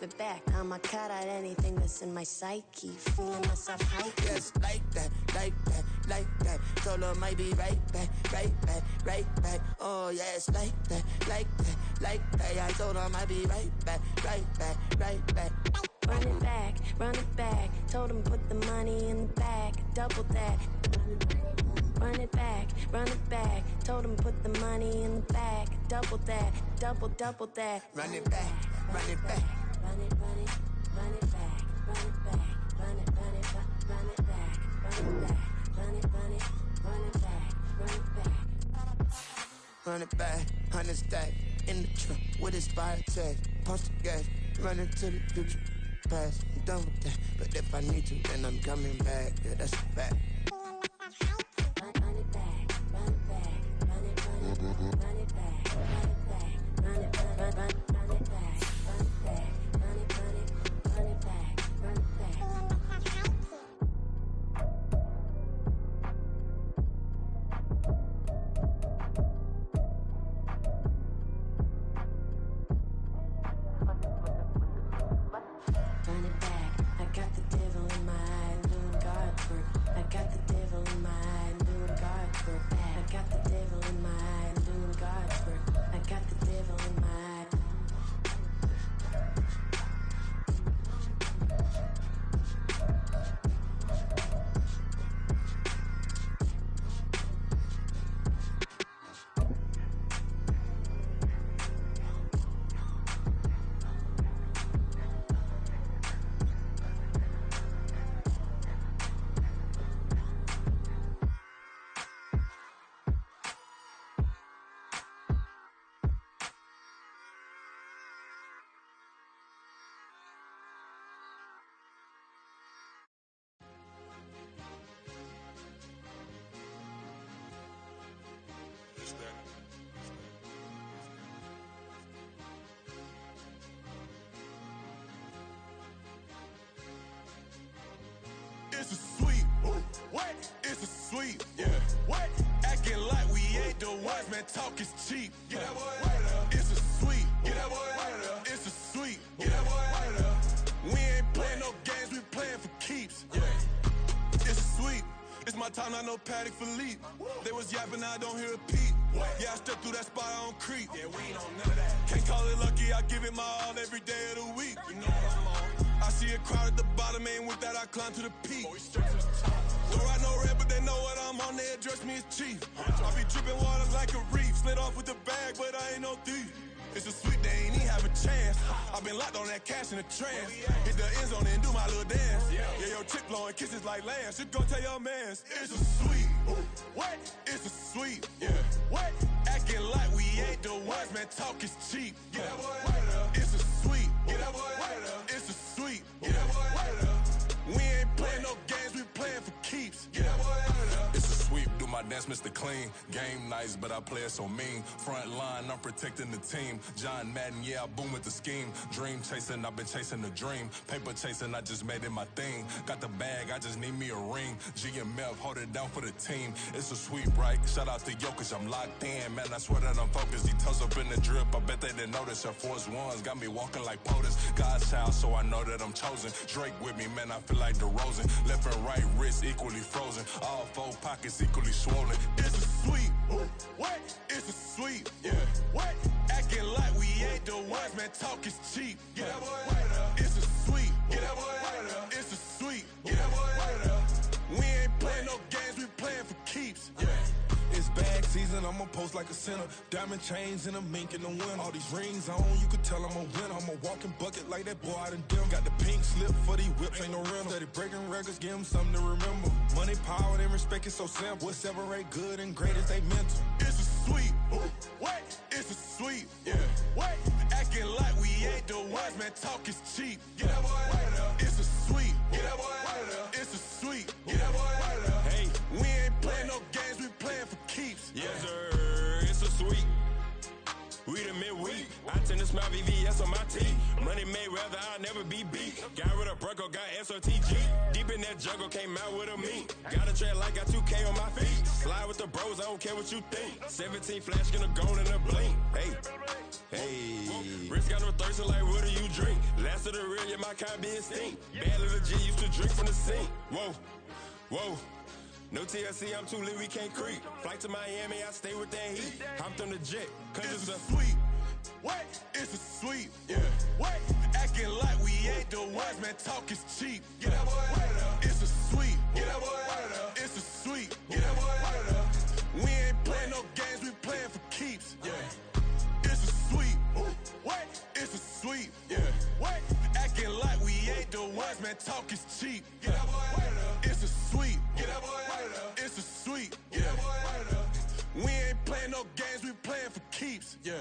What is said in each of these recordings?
it back. I'ma cut out anything that's in my psyche. Feeling myself high. Yes, like that, like that, like that. Told her might be right back, right back, right back. Oh yes, like that, like that, like that. I told her might be right back, right back, right back. Run it back, run it back. Told him put the money in the bag, double that. Run it back, run it back. Told him put the money in the bag, double that, double that. Run it back, run it back. Run it, run it, run it back, run it back, run it, run it, run it back, run it back, run it, run it, run it back, run it back. Run it back, 100 stack in the trunk with expired tags. Pump the gas, running to the future. Past, I'm done with that. But if I need to, then I'm coming back. Yeah, that's a fact. Run it back, run it back, run it, run it, run it back, run it back, run it, run it back, run it back, run it, run it, run it back, run it back. It's a sweep. What? It's a sweep. Yeah. What? Acting like we ain't the ones, man. Talk is cheap. Get that boy right up. It's a sweep. Get that boy right up. It's a sweep. Get that boy right up. We ain't playing no games, we playing for keeps. Yeah. It's a sweep. It's my time, not no Patty Philippe. They was yapping, I don't hear a peep. Yeah, I step through that spot, I don't creep. Yeah, we ain't on none of that. Can't call it lucky, I give it my all every day of the week. You know what I'm on. I see a crowd at the bottom, and with that I climb to the peak. Don't ride no red, but they know what I'm on, they address me as chief. I be dripping water like a reef, slid off with the bag, but I ain't no thief. It's a sweet, they ain't even have a chance. I been locked on that cash in the trance. Hit the end zone and do my little dance. Yeah, your chick blowing kisses like Lance. You go tell your mans. It's a sweet. What? It's a sweet. Yeah. What? Acting like we ain't the ones, man. Talk is cheap. Get that boy right up. It's a sweet. Get that boy right up. It's a sweet. Get that boy right up. We ain't playing no games, we playing for keeps. Get that boy right up. It's a sweep. Do my dance, Mr. Clean. Game nice, but I play it so mean. Front line, I'm protecting the team. John Madden, yeah, I boom with the scheme. Dream chasing, I've been chasing the dream. Paper chasing, I just made it my thing. Got the bag, I just need me a ring. GMF, hold it down for the team. It's a sweep, right? Shout out to Jokic, I'm locked in. Man, I swear that I'm focused. He toes up in the drip, I bet they didn't notice. Air Force Ones got me walking like POTUS. God's child, so I know that I'm chosen. Drake with me, man, I feel like DeRozan. Left and right wrist equally frozen. All four pockets equally swollen. It's a sweep. What? It's a sweep. Yeah. What? Acting like we ain't the ones, man. Talk is cheap. Get that boy right up. It's a sweep. Get that boy right up. It's a sweep. Get that boy right up. We ain't playing no games, we playing for keeps. Yeah. It's bag season, I'ma post like a sinner. Diamond chains and a mink in the wind. All these rings on, you could tell I'm a winner. I'm a walking bucket like that boy out in dim. Got the pink slip for these whips, ain't no rental. Steady breaking records, give them something to remember. Money, power, and respect is so simple. What separate good and great is they mental. It's a sweep. What? It's a sweep. Yeah. What? Acting like we ain't the ones, man. Talk is cheap. Get that boy right up. It's a sweep. Get that boy right up. It's a sweep. Get that boy right up. Hey, we ain't playing no games, we playing for keeps. Yes, sir. It's a sweep. We the midweek. I tend to smell VVS on my teeth. Money made rather I'll never be beat. Got rid of Bronco, got SOTG. Deep in that jungle, came out with a meat. Got a tread like got 2K on my feet. Slide with the bros, I don't care what you think. 17 flash gonna go in a blink. Hey. Hey, wrist got no thirsty like what do you drink? Last of the shit, my kind be extinct. Bad little G used to drink from the sink. Whoa, whoa. No TLC, I'm too lit, we can't creep. Flight to Miami, I stay with that heat. Hopped on the jet, cause it's a sweet. What? It's a sweet. Yeah. What? Acting like we ain't the ones, man. Talk is cheap. Get that boy out of there. It's a sweet. Get that boy out of there. It's a sweet. Get that boy out of there. We ain't playing no games, we playing for keeps. Yeah. It's a sweet. What? It's a sweet. Yeah. What? Acting like we ain't the ones, man. Talk is cheap. Get that boy out of there. It's a sweet. Get that boy out of there. It's a sweet. Get that boy out of there. We ain't playing no games, we playing for keeps. Yeah.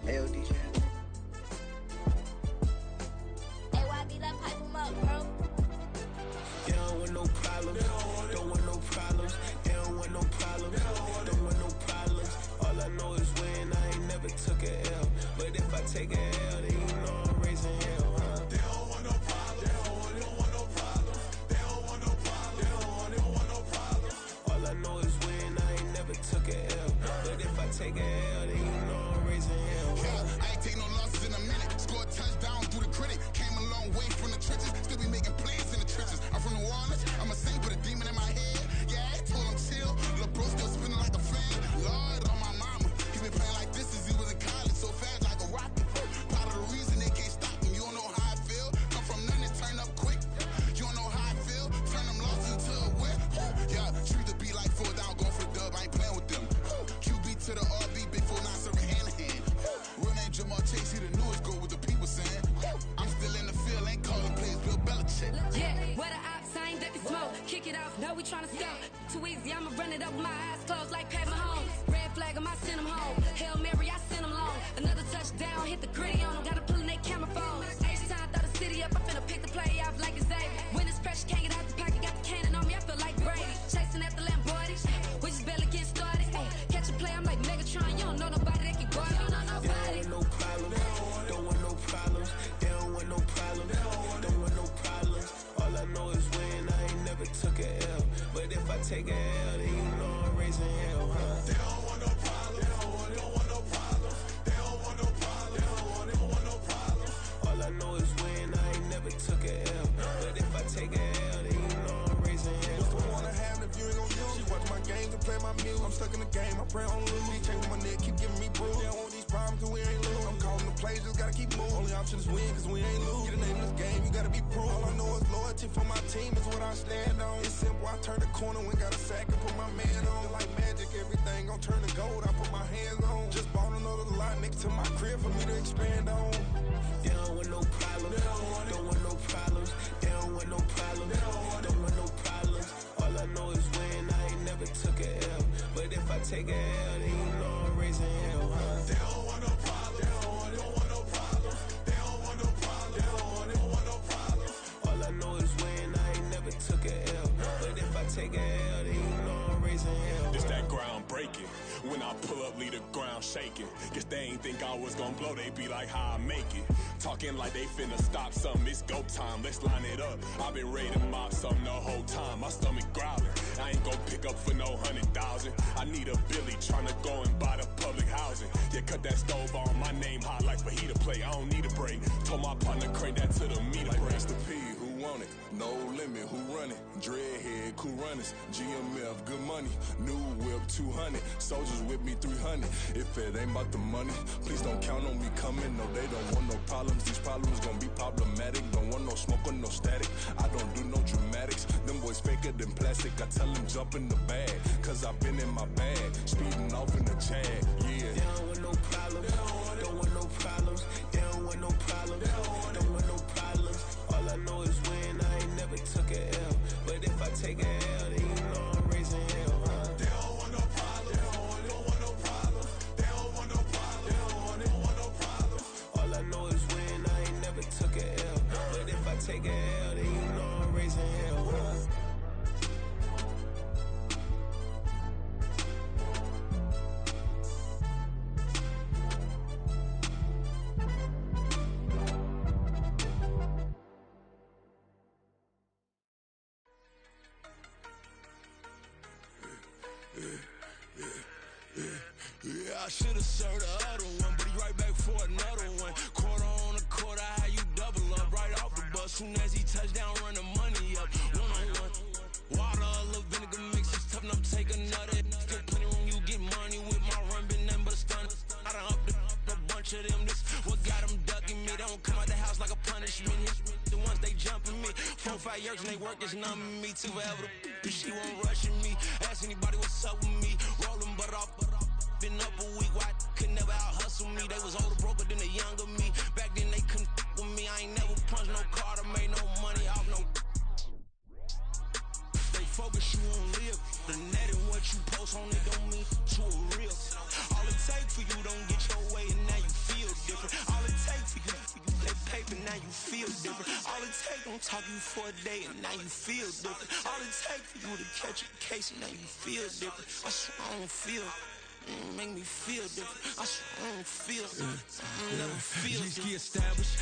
LD channel. AYB, let pipe him up, bro. They don't want no problems. Don't want no problems. They don't want no problems. Don't want no problems. All I know is when I ain't never took a L. But if I take a L, then you know I'm raising hell, huh? They don't want no problems. They don't want no problems. They don't want no problems. They don't want no problems. All I know is when I ain't never took a L. But if I take a L, then you know I'm raising hell. I ain't take no losses in a minute. Scored touchdown through the critic. Came a long way from the trenches. Still be making plays in the trenches. I'm from New Orleans. I'm a saint with a demon in my head. Yeah, I told him chill. Lil' bro still spinning like a fan. Lord on my mama. He been playing like this since he was in college. So fast like a rocket. Part of the reason they can't stop him. You don't know how I feel. Come from nothing, turn up quick. You don't know how I feel. Turn them losses into a whip. Yeah, treat the beat like 4 down. Going for the dub. I ain't playing with them. QB to the RB. Big 4-9 serving hand to hand. Real name Jamal Chase, he the newest go with the people saying. I'm still in the field, ain't calling plays, Bill Belichick. Yeah, where the ops, I ain't ducking smoke. Kick it off, know we tryna score. Too easy, I'ma run it up with my eyes closed like Pat Mahomes. Red flag, I send him home. Hail Mary, I send him long. Another touchdown, hit the gritty on him. Gotta pull in that camera phone. H-time, throw the city up, I finna pick the play off like it's Xavier. When it's pressure, can't get out the pocket, got the cannon on me, I feel like Brady. Chasing after Lamborghini, we just barely getting started. Ay, catch a play, I'm like Megatron, you don't know nobody that can guard it. You don't know nobody. No problems. Don't want no problems. They don't want no problems. Don't want no problems. All I know is when I ain't never took a L. But if I take a L, then you know I'm raising hell, huh? They don't want no problems. They don't want no problems. They don't want no problems. They don't want no problems. All I know is when I ain't never took a L. But if I take a L, then you know I'm raising hell. What's the point of having if you ain't gon' use? She watch my games and play my music. I'm stuck in the game, I pray on lose. He changing my neck, keep giving me bruise. They don't want these problems cause we ain't lose. I'm calling the plays, just gotta keep moving. Only option is win cause we ain't lose. Get a name in this game, you gotta be proof. All I know is loyalty for my team is what I stand on. It's simple, I turn the corner when got a sack and put my man on. Like magic, everything gon' turn to gold, I put my hands on. Just bought another lot next to my crib for me to expand on. They don't want no problems. Don't want no problems. They don't want no problems. Don't want no problems. All I know is when I ain't never took a L. But if I take a L, then you know I'm raising hell, huh? They don't want no problems. They don't want no problems. They don't want no problems. They don't want no problems. All I know is when I ain't never took a L. But if I take a L, then you know I'm raising hell. This that ground breaking. When I pull up, leave the ground shaking. Guess they ain't think I was gonna blow, they be like, how I make it. Talking like they finna stop something, it's go time, let's line it up. I've been ready to mop something the whole time, my stomach growling. I ain't gon' pick up for no 100,000. I need a Billy tryna go and buy the public housing. Yeah, cut that stove on, my name hot like fajita play. I don't need a break. Told my partner crank that to the meter Like break. Mr. P, who want it? No limit, who run it? Dreadhead, cool runners. GMF, good money. New whip, 200. Soldiers with me, 300. If it ain't about the money, please don't count on me coming. No, they don't want no problems. These problems gon' be problematic. Don't want no smoke or no static. I don't do no dramatics. Them boys faker than plastic. I tell them jump in the bag, cause I've been in my bag. Speeding off in the Jag, yeah. They don't want no problems. Don't want no problems. They don't want no problems. Don't want no problems. All I know is when I ain't never took a L. But if I take a L, then you know I'm raising hell, huh? They don't want no problems. They don't want no problems. They don't want no problems. They don't want no problems. All I know is when I ain't never took a L. But if I take a L, then you know I'm raising hell, huh? I should've served the other one, but he right back for another one. Quarter on a quarter, how you double up right off the bus. Soon as he touched down, run the money up. One-on-one. Water, a little vinegar mix, it's tough enough to take another. Still plenty room, you get money with my run, been nothing but a stun. I done up a bunch of them, this what got them ducking me. They don't come out the house like a punishment. The ones they jumping me. 4 or 5 years and they work is numbing me. Too forever, she won't rushing me. Ask anybody what's up with me. Rolling butt off. Been up a week, why could never out hustle me? They was older, broker than the younger me. Back then they couldn't with me. I ain't never punched no card or made no money off no. They focus, you on live. The net and what you post on it don't mean to a real. All it take for you don't get your way and now you feel different. All it take for you that paper, now you feel different. All it take don't talk you for a day and now you feel different. All it take for you to catch a case and now you feel different. I swear I don't feel. Make me feel different. I swear I don't feel. I never feel different. G-ski established.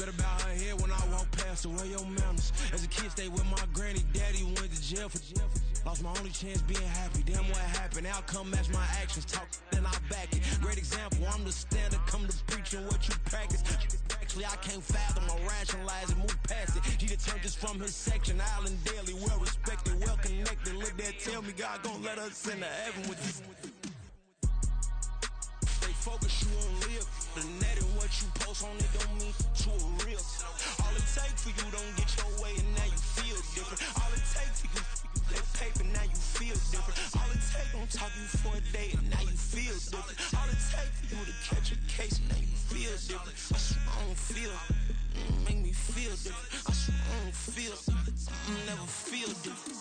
Better bow her head when I walk past her. Where your manners? As a kid, stayed with my granny. Daddy went to jail for. Lost my only chance being happy. Damn, what happened? Outcome match my actions. Talk, then I back it. Great example. I'm the standard. Come to preaching what you practice. Actually, I can't fathom or rationalize it. Move past it. He determined just from his section. Island daily, well respected, well connected. Look there, tell me God gon' let us into heaven with you. Focus, you on live. The net and what you post on it don't mean to a real. All it take for you don't get your way and now you feel different. All it take for you that paper, now you feel different. All it take don't talk you for a day and now you feel different. All it take for you to catch a case and now you feel different. I swear I don't feel. Make me feel different. I swear I don't feel. I never feel different.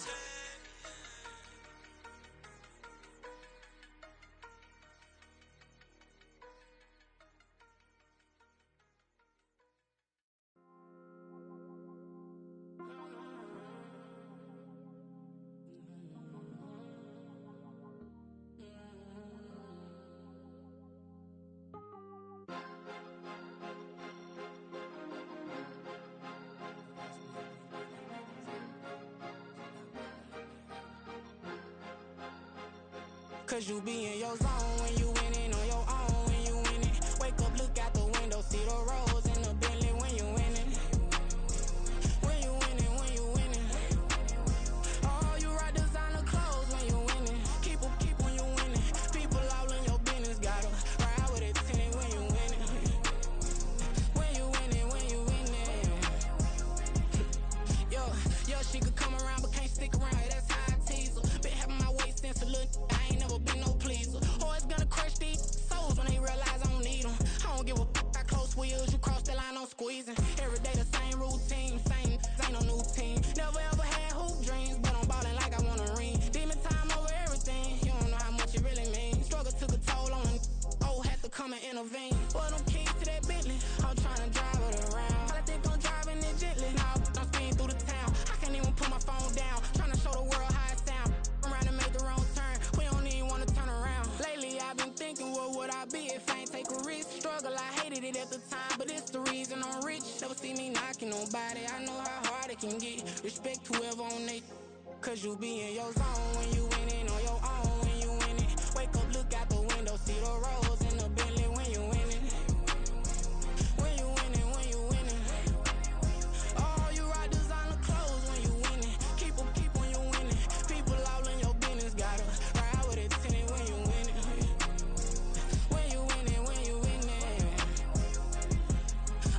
Cause you be in your zone when you winning on your own when you winning. Wake up, look out the window, see the roads in the Bentley when you winning. When you winning, when you winning. Oh, you rock designer clothes when you winning. Keep when you winning. People all in your business, gotta ride with it tinted when you winning. When you winning, when you winning. Yo, she could come around but can't stick around. That's how I tease her. Been having my waist since a little. I ain't never been no pleaser. Always gonna crush these souls when they realize I don't need them. I don't give a f*** how close wheels, you cross the line, I'm squeezing. Every day the same routine, same, ain't no new team. Never ever had hoop dreams, but I'm ballin' like I want a ring. Demon time over everything, you don't know how much it really means. Struggle took a toll on them, had to come and intervene. Well, them keys to that Bentley, I'm tryna drive it around. I think I'm driving it gently, now I'm speeding through the town. I can't even put my phone down, tryna show the world how it sound. Around and make the wrong turn, we don't even wanna turn around. Lately I've been thinking, what would I be if I ain't take a risk? Struggle, I hated it at the time, but it's the reason I'm rich. Never see me knocking nobody, I know how hard it can get. Respect whoever on they, cause you be in your zone when you winning on your own when you winning. Wake up, look out the window, see the roads in the Bentley when you winning. When you winning, when you winning. Oh, you rock designer clothes when you winning. Keep when you winning. People all in your business, gotta ride with it tinted when you winning. When you winning, when you winning.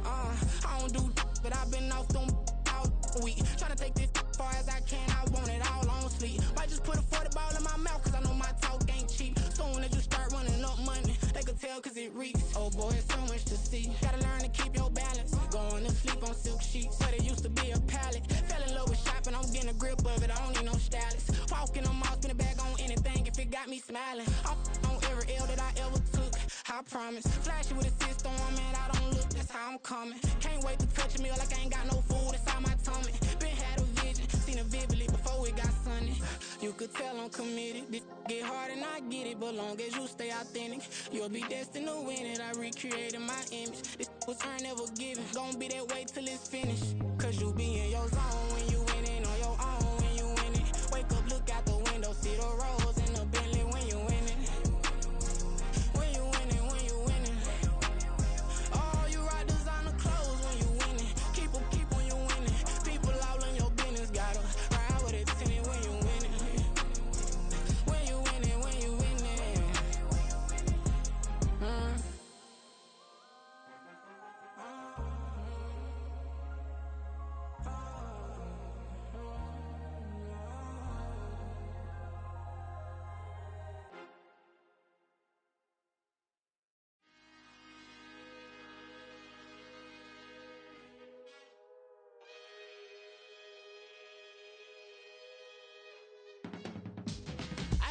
I don't do but I've been off them all week. Tryna take this far as I can, I want it all on sleep. Might just put a 40 ball in my mouth, cause I know my talk ain't cheap. Soon as you start running up money, they could tell cause it reeks. Oh boy, it's so much to see. Gotta learn to keep your balance. Going to sleep on silk sheets, but it used to be a pallet. Fell in love with shopping, I'm getting a grip of it, I don't need no stylist. Walking them off, spin it back on anything if it got me smiling. I'm on every L that I ever took, I promise. Flashy with a system, man, I don't look, that's how I'm coming. Can't wait to touch a meal like I ain't got no food inside my tummy. Been had a vision, seen it vividly before it got sunny. You could tell I'm committed. This get hard and I get it, but long as you stay authentic, you'll be destined to win it. I recreated my image. This was earned, never given. Gonna be that way till it's finished. Cause you be in your zone when you winning on your own when you winning. Wake up, look out the window, see the roads in the Bentley when you winning. When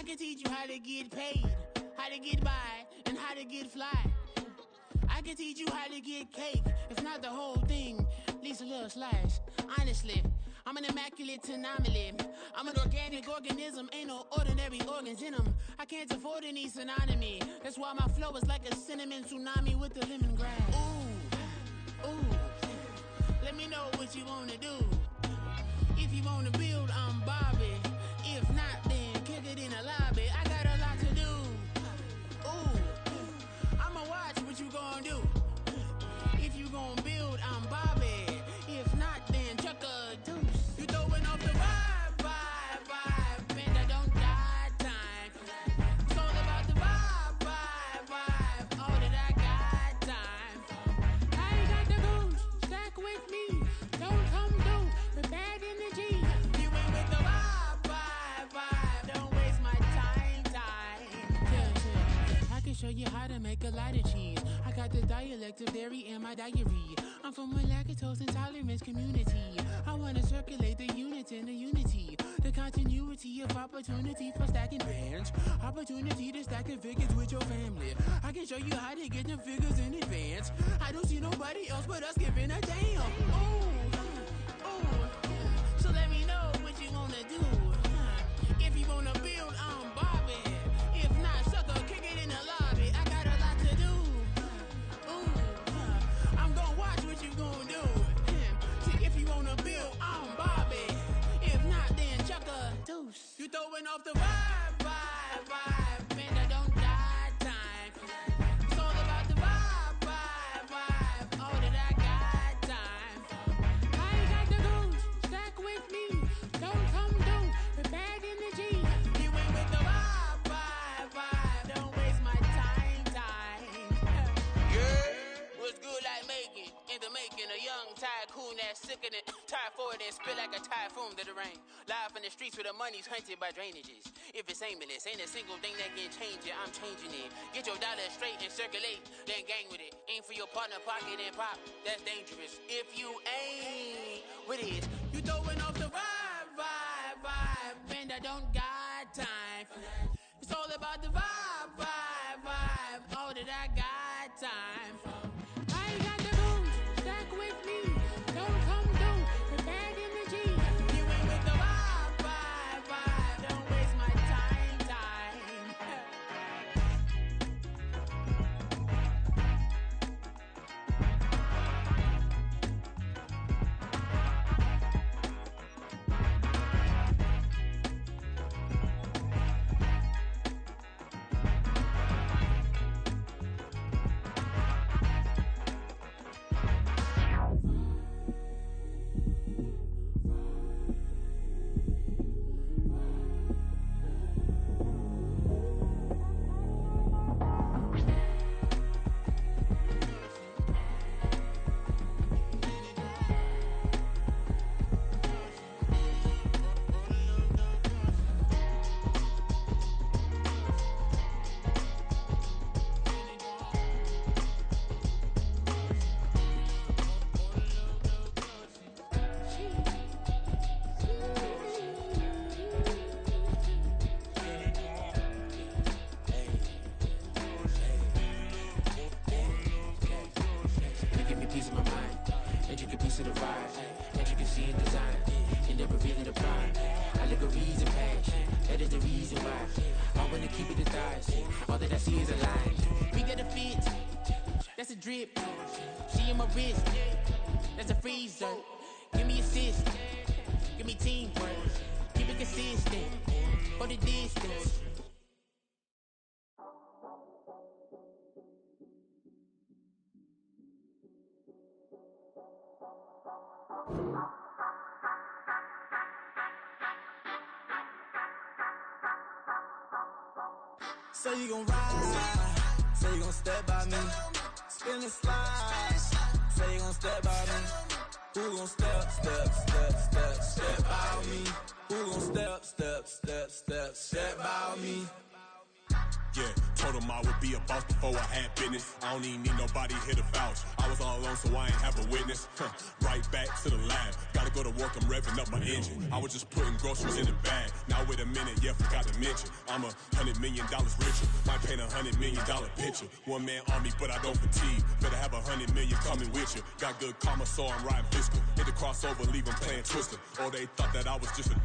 can teach you how to get paid, how to get by, and how to get fly. I can teach you how to get cake, if not the whole thing, at least a little slice. Honestly, I'm an immaculate anomaly. I'm an organic organism, ain't no ordinary organs in them. I can't afford any synonymy. That's why my flow is like a cinnamon tsunami with the lemongrass. Ooh, ooh, let me know what you wanna do. If you wanna build, I'm Bobby. If not, then kick it in the lobby. I got a lot to do. Ooh, I'ma watch what you gon' do. If you gon' build, I'm Bobby. If not, then chuck a deuce. You throwing off the vibe, and I don't die time. It's all about the vibe, all that I got time. I ain't got the goose, stack with me. Don't come through with bad energy. You ain't with the vibe, don't waste my time. Yeah. I can show you how to make a lot of cheese. I got the dialect of dairy in my diary. I'm from a lactose intolerance community. I wanna circulate the units in the unity. The continuity of opportunity for stacking bands. Opportunity to stack the figures with your family. I can show you how to get the figures in advance. I don't see nobody else but us giving a damn. Ooh. So let me know what you wanna do. If you wanna build, I'm Bobby. If not, sucker, kick it in the lobby. I got a lot to do. Ooh, I'm gonna watch what you gonna do. See, if you wanna build, I'm Bobby. If not, then chuck a deuce. You throwing off the vibe, and I don't die time. It's all about the vibe, all that I got time. I ain't got the goose, stack with me. Don't come through with bad energy. You ain't with the vibe, don't waste my time. Yeah, what's good like making? In the making, a young tycoon that's sickening. Tie forward and spit like a typhoon to the rain. Live in the streets where the money's hunted by drainages. If it's aimless, ain't a single thing that can change it. I'm changing it. Get your dollar straight and circulate, then gang with it. Aim for your partner, pocket and pop. That's dangerous. If you ain't with it, you throwing off the vibe, and I don't got time. It's all about the vibe, all that I got time. I ain't got the goose, stack with me. Don't come through with bad energy. You ain't with the vibe, don't waste my time. That's a drip. She in my wrist. That's a freezer. Give me assist. Give me teamwork. Keep it consistent. For the distance. Say you gon' ride, say you gon' step by me, spin and slide, say you gon' step by me, who gon' step by me, who gon' step by me. Yeah, told him I would be a boss before I had business. I don't even need nobody here to vouch. I was all alone, so I ain't have a witness. Right back to the lab. Got Gotta go to work, I'm revving up my engine. I was just putting groceries in the bag. Now wait a minute, yeah, forgot to mention. I'm $100 million richer. Might paint $100 million picture. One man army, but I don't fatigue. Better have 100 million coming with you. Got good karma, so I'm riding fiscal. Hit the crossover, leave them playing Twister. Oh, they thought that I was just a...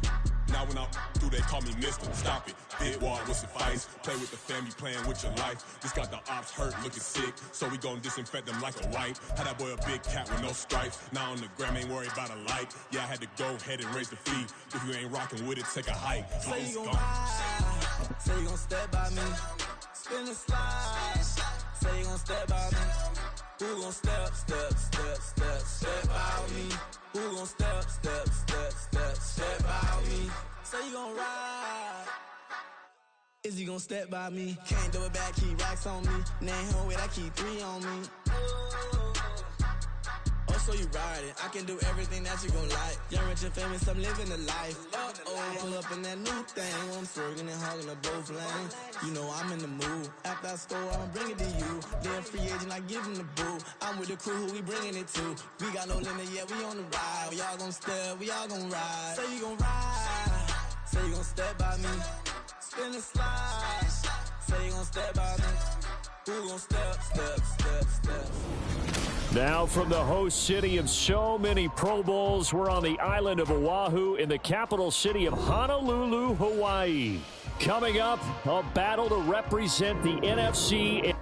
Now when I do, they call me Mister. Stop it. Big wall with suffice. Play with the family, playing with your life. Just got the ops hurt, looking sick. So we gon' disinfect them like a wipe. Had that boy a big cat with no stripes. Now on the gram, ain't worried about a light. Yeah, I had to go ahead and raise the fee. If you ain't rocking with it, take a hike. Say you gon' ride. Say you gon' step by me. Spin and slide. Say you gon' step by me. Who gon' step by me? Who gon' step by me? Say you gon' ride. Is he gon' step by me? Can't do it back, keep racks on me. Name home with, I keep 3 on me. Oh, so you riding. I can do everything that you gon' like. Young, rich, and famous, I'm living the life. Uh-oh, pull up in that new thing. I'm swerving and hogging up both lanes. You know I'm in the mood. After I score, I'ma bring it to you. They're free agent, I give them the boo. I'm with the crew, who we bringing it to. We got no limit, yeah, we on the ride. We all gon' step, we all gon' ride. Say you gon' ride. Say you gon' step by me. Spin and slide. Say you gon' step by me. Who gon' step. Now from the host city of so many Pro Bowls, we're on the island of Oahu in the capital city of Honolulu, Hawaii. Coming up, a battle to represent the NFC.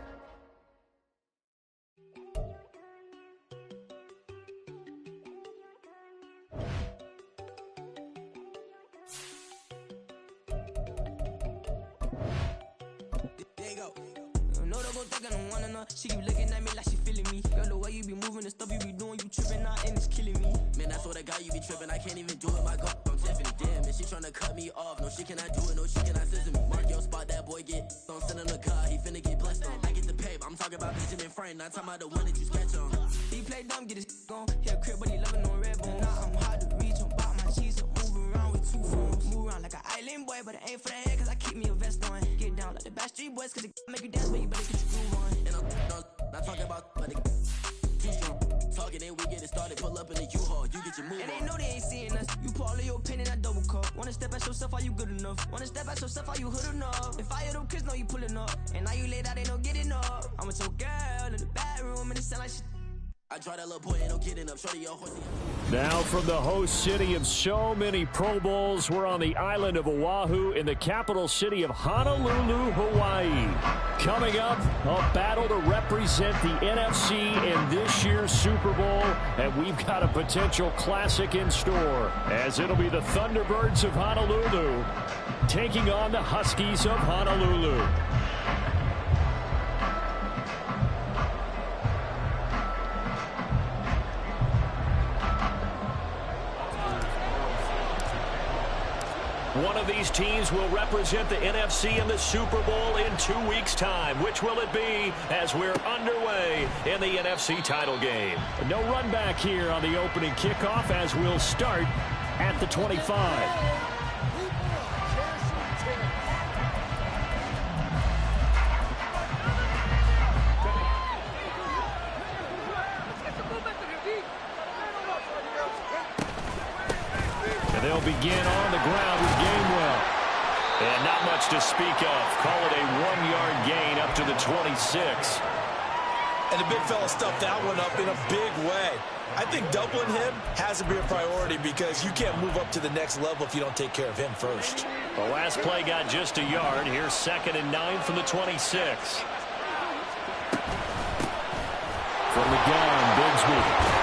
She keep looking at me like she feeling me. Girl, the way you be moving the stuff you be doing, you tripping out and it's killing me. Man, that's what I got, you be tripping. I can't even do it, my God, I'm Tiffany. Damn, and she tryna cut me off. No, she cannot do it, no, she cannot scissor me. Mark your spot, that boy get on. Send him to God, he finna get blessed on. I get the pay, I'm talking about Benjamin Frank, not talking about the one that you sketch on. He play dumb, get his on. He a crib, but he loving on red bone. Now I'm hard to reach, I'm about my cheese, I'm moving around with 2 phones. Move around like an island boy, but it ain't for the head, cause I keep me a vest on. Get down like the Backstreet Boys, cause it make you dance, but you better get your groove on. And I'm not talking about, but it too strong. Talking and we get it started, pull up in the U-Haul, you get your move and on. And they know they ain't seeing us. You pull all of your opinion, I double cup. Wanna step at yourself, are you good enough? Wanna step at yourself, are you hood enough? If I hear them kids know you pulling up, and now you laid out, they don't get enough. I'm with your girl in the bedroom, and it sound like shit. I try that little boy, ain't no getting up. Shorty, your horsey. Now from the host city of so many Pro Bowls, we're on the island of Oahu in the capital city of Honolulu, Hawaii. Coming up, a battle to represent the NFC in this year's Super Bowl, and we've got a potential classic in store, as it'll be the Thunderbirds of Honolulu taking on the Huskies of Honolulu. One of these teams will represent the NFC in the Super Bowl in 2 weeks' time. Which will it be as we're underway in the NFC title game? No run back here on the opening kickoff as we'll start at the 25. They'll begin on the ground with Gainwell. And not much to speak of. Call it a 1-yard gain up to the 26. And the big fella stuffed that one up in a big way. I think doubling him has to be a priority because you can't move up to the next level if you don't take care of him first. The last play got just a yard. Here's 2nd and 9 from the 26. From the gun, Bigsby.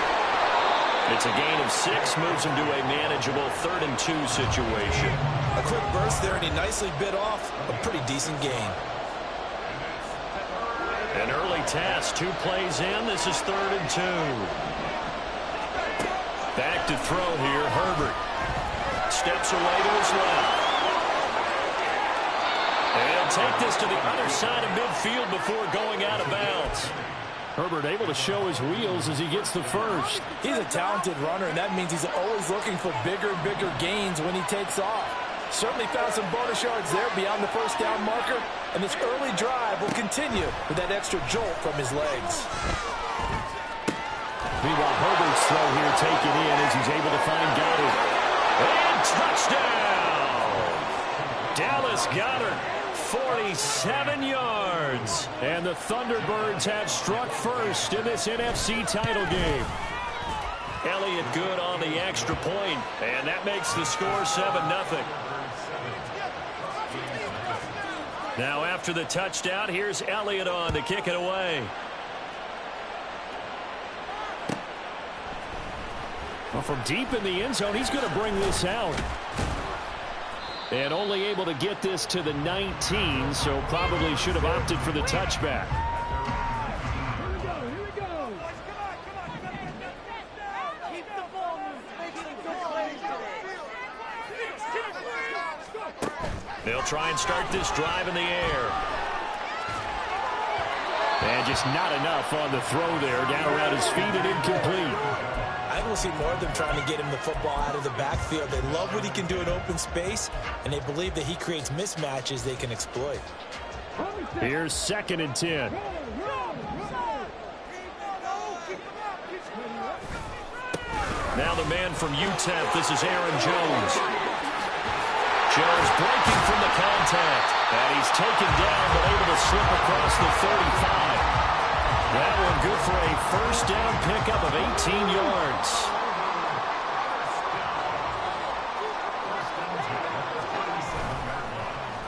It's a gain of 6, moves him to a manageable 3rd and 2 situation. A quick burst there, and he nicely bit off a pretty decent gain. An early test, 2 plays in. This is 3rd and 2. Back to throw here, Herbert. Steps away to his left. And he'll take this to the other side of midfield before going out of bounds. Herbert able to show his wheels as he gets the first. He's a talented runner, and that means he's always looking for bigger gains when he takes off. Certainly found some bonus yards there beyond the first down marker, and this early drive will continue with that extra jolt from his legs. Meanwhile, Herbert's throw here taken in as he's able to find Goddard. And touchdown! Dallas Goddard, 47 yards. And the Thunderbirds have struck first in this NFC title game. Elliott good on the extra point, and that makes the score 7-0. Now after the touchdown, here's Elliott on to kick it away. Well, from deep in the end zone, he's going to bring this out. And only able to get this to the 19, so probably should have opted for the touchback. They'll try and start this drive in the air. And just not enough on the throw there. Down around his feet and incomplete. I think we'll see more of them trying to get him the football out of the backfield. They love what he can do in open space, and they believe that he creates mismatches they can exploit. Here's 2nd and 10. Now the man from UTEP, this is Aaron Jones. Jones breaking from the contact, and he's taken down but able to slip across the 35. That one good for a first down pickup of 18 yards.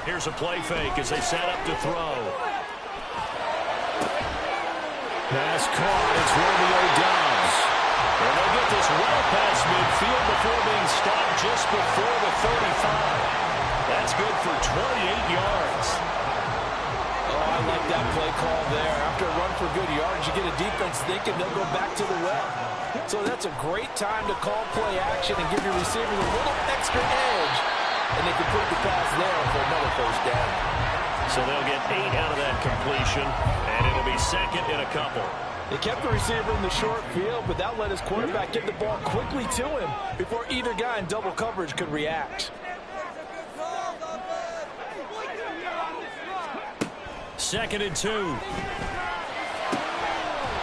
Here's a play fake as they set up to throw. Pass caught. It's Romeo Doubs. And they'll get this well past midfield before being stopped just before the 35. That's good for 28 yards. Oh, I like that play call there. After a run for good yards, you get a defense thinking they'll go back to the well. So that's a great time to call play action and give your receivers a little extra edge. And they complete the pass there for another first down. So they'll get 8 out of that completion, and it'll be 2nd and a couple. They kept the receiver in the short field, but that let his quarterback get the ball quickly to him before either guy in double coverage could react. 2nd and 2.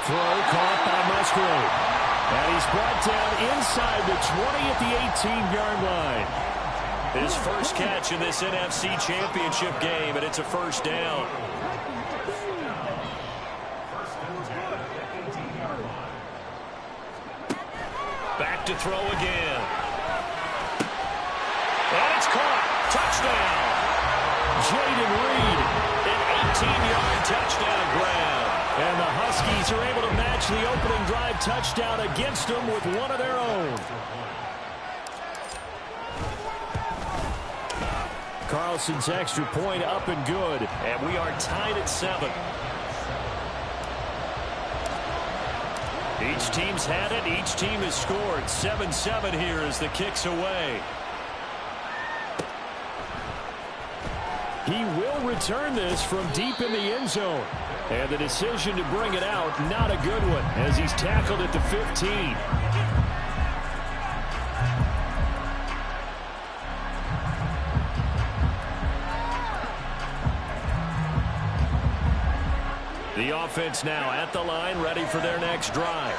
Throw caught by Musgrave. And he's brought down inside the 20 at the 18-yard line. His first catch in this NFC Championship game, and it's a first down. Back to throw again. And it's caught. Touchdown. Jaden Reed, an 18-yard touchdown grab. And the Huskies are able to match the opening drive touchdown against them with one of their own. Carlson's extra point up and good, and we are tied at 7. Each team's had it. Each team has scored. 7-7 here as the kick's away. He will return this from deep in the end zone. And the decision to bring it out, not a good one, as he's tackled at the 15. The offense now at the line, ready for their next drive.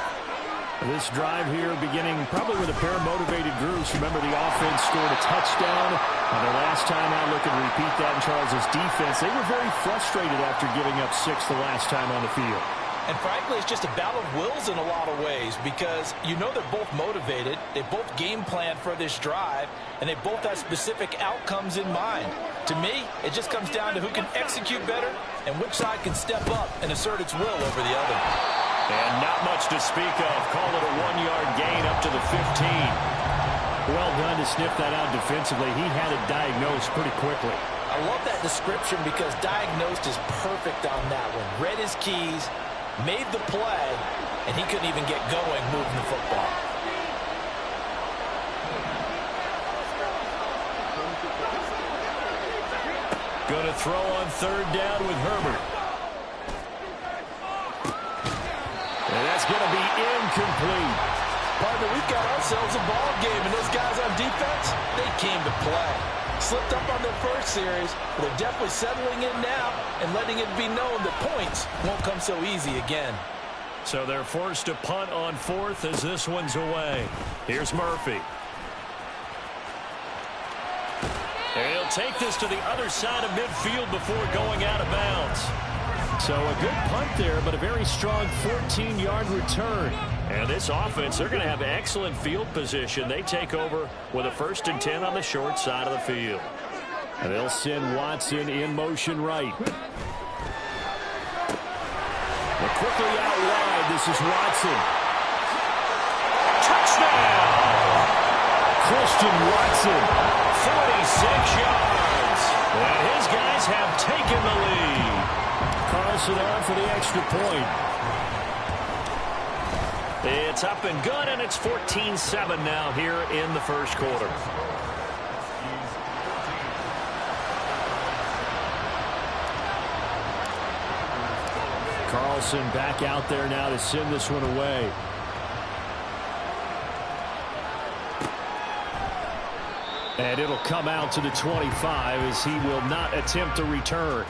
This drive here beginning probably with a pair of motivated groups. Remember, the offense scored a touchdown on their last time out. Looking to repeat that in Charles's defense. They were very frustrated after giving up 6 the last time on the field. And frankly, it's just a battle of wills in a lot of ways because you know they're both motivated. They both game plan for this drive, and they both have specific outcomes in mind. To me, it just comes down to who can execute better and which side can step up and assert its will over the other. And not much to speak of. Call it a 1-yard gain up to the 15. Well done to sniff that out defensively. He had it diagnosed pretty quickly. I love that description because diagnosed is perfect on that one. Read his keys, made the play, and he couldn't even get going moving the football. Going to throw on 3rd down with Herbert. And that's going to be incomplete. Partner, we've got ourselves a ball game, and those guys on defense, they came to play. Slipped up on their first series, but they're definitely settling in now and letting it be known that points won't come so easy again. So they're forced to punt on 4th as this one's away. Here's Murphy. And he'll take this to the other side of midfield before going out of bounds. So a good punt there, but a very strong 14-yard return. And this offense, they're going to have excellent field position. They take over with a 1st and 10 on the short side of the field. And they'll send Watson in motion right. But quickly out wide, this is Watson. Touchdown! Christian Watson, 46 yards. And his guys have taken the lead. Carlson on for the extra point. It's up and good, and it's 14-7 now here in the first quarter. Carlson back out there now to send this one away. And it'll come out to the 25 as he will not attempt a return.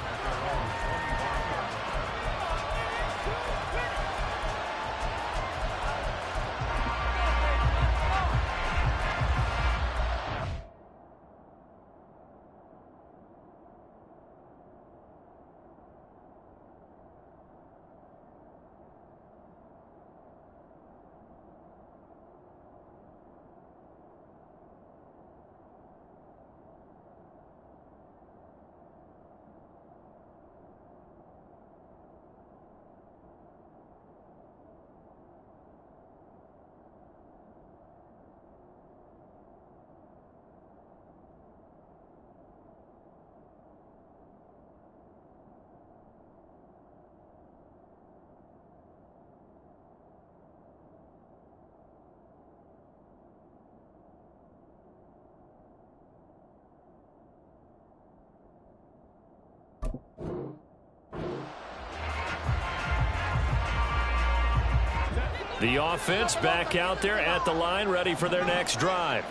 The offense back out there at the line, ready for their next drive.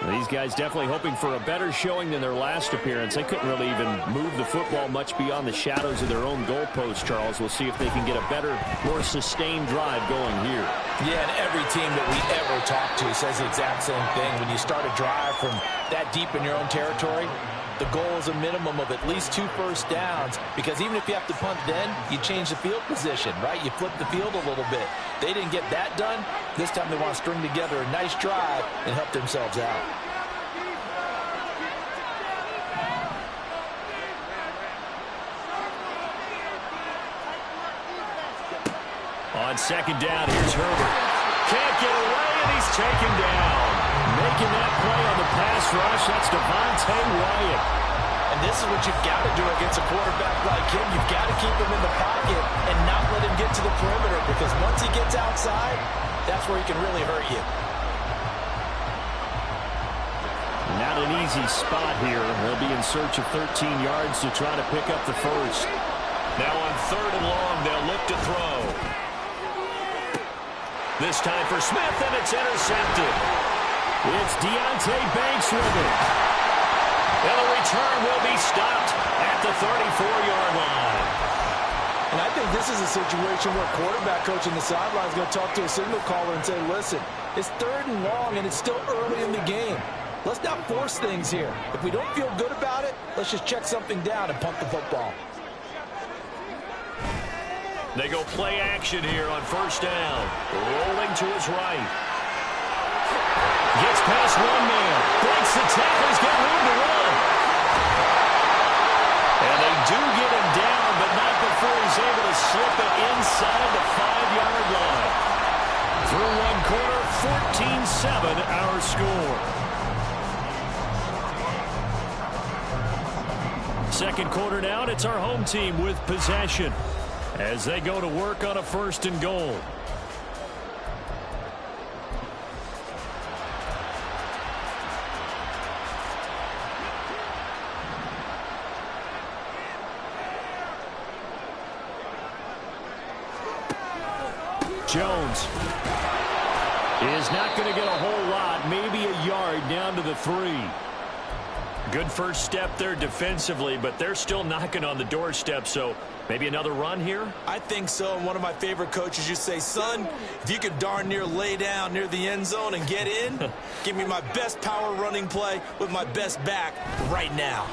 These guys definitely hoping for a better showing than their last appearance. They couldn't really even move the football much beyond the shadows of their own goalpost, Charles. We'll see if they can get a better, more sustained drive going here. Yeah, and every team that we ever talk to says the exact same thing. When you start a drive from that deep in your own territory, the goal is a minimum of at least 2 first downs, because even if you have to punt then, you change the field position, right? You flip the field a little bit. They didn't get that done. This time they want to string together a nice drive and help themselves out. On second down, here's Herbert. Can't get away, and he's taken down. Making that play on the pass rush, that's Devontae Wyatt. And this is what you've got to do against a quarterback like him. You've got to keep him in the pocket and not let him get to the perimeter, because once he gets outside, that's where he can really hurt you. Not an easy spot here. They'll be in search of 13 yards to try to pick up the first. Now on 3rd and long, they'll look to throw. This time for Smith, and it's intercepted. It's Deonte Banks with it. And the return will be stopped at the 34-yard line. And I think this is a situation where quarterback coach in the sideline is going to talk to a signal caller and say, listen, it's 3rd and long, and it's still early in the game. Let's not force things here. If we don't feel good about it, let's just check something down and punt the football. They go play action here on 1st down. Rolling to his right. Gets past one man. Breaks the tackle. He's got room to run. And they do get him down, but not before he's able to slip it inside the 5-yard line. Through one quarter, 14-7 our score. Second quarter now, and it's our home team with possession as they go to work on a 1st and goal. Jones is not going to get a whole lot, maybe a yard down to the 3. Good first step there defensively, but they're still knocking on the doorstep, so maybe another run here? I think so. And one of my favorite coaches used to say, son, if you could darn near lay down near the end zone and get in, give me my best power running play with my best back right now.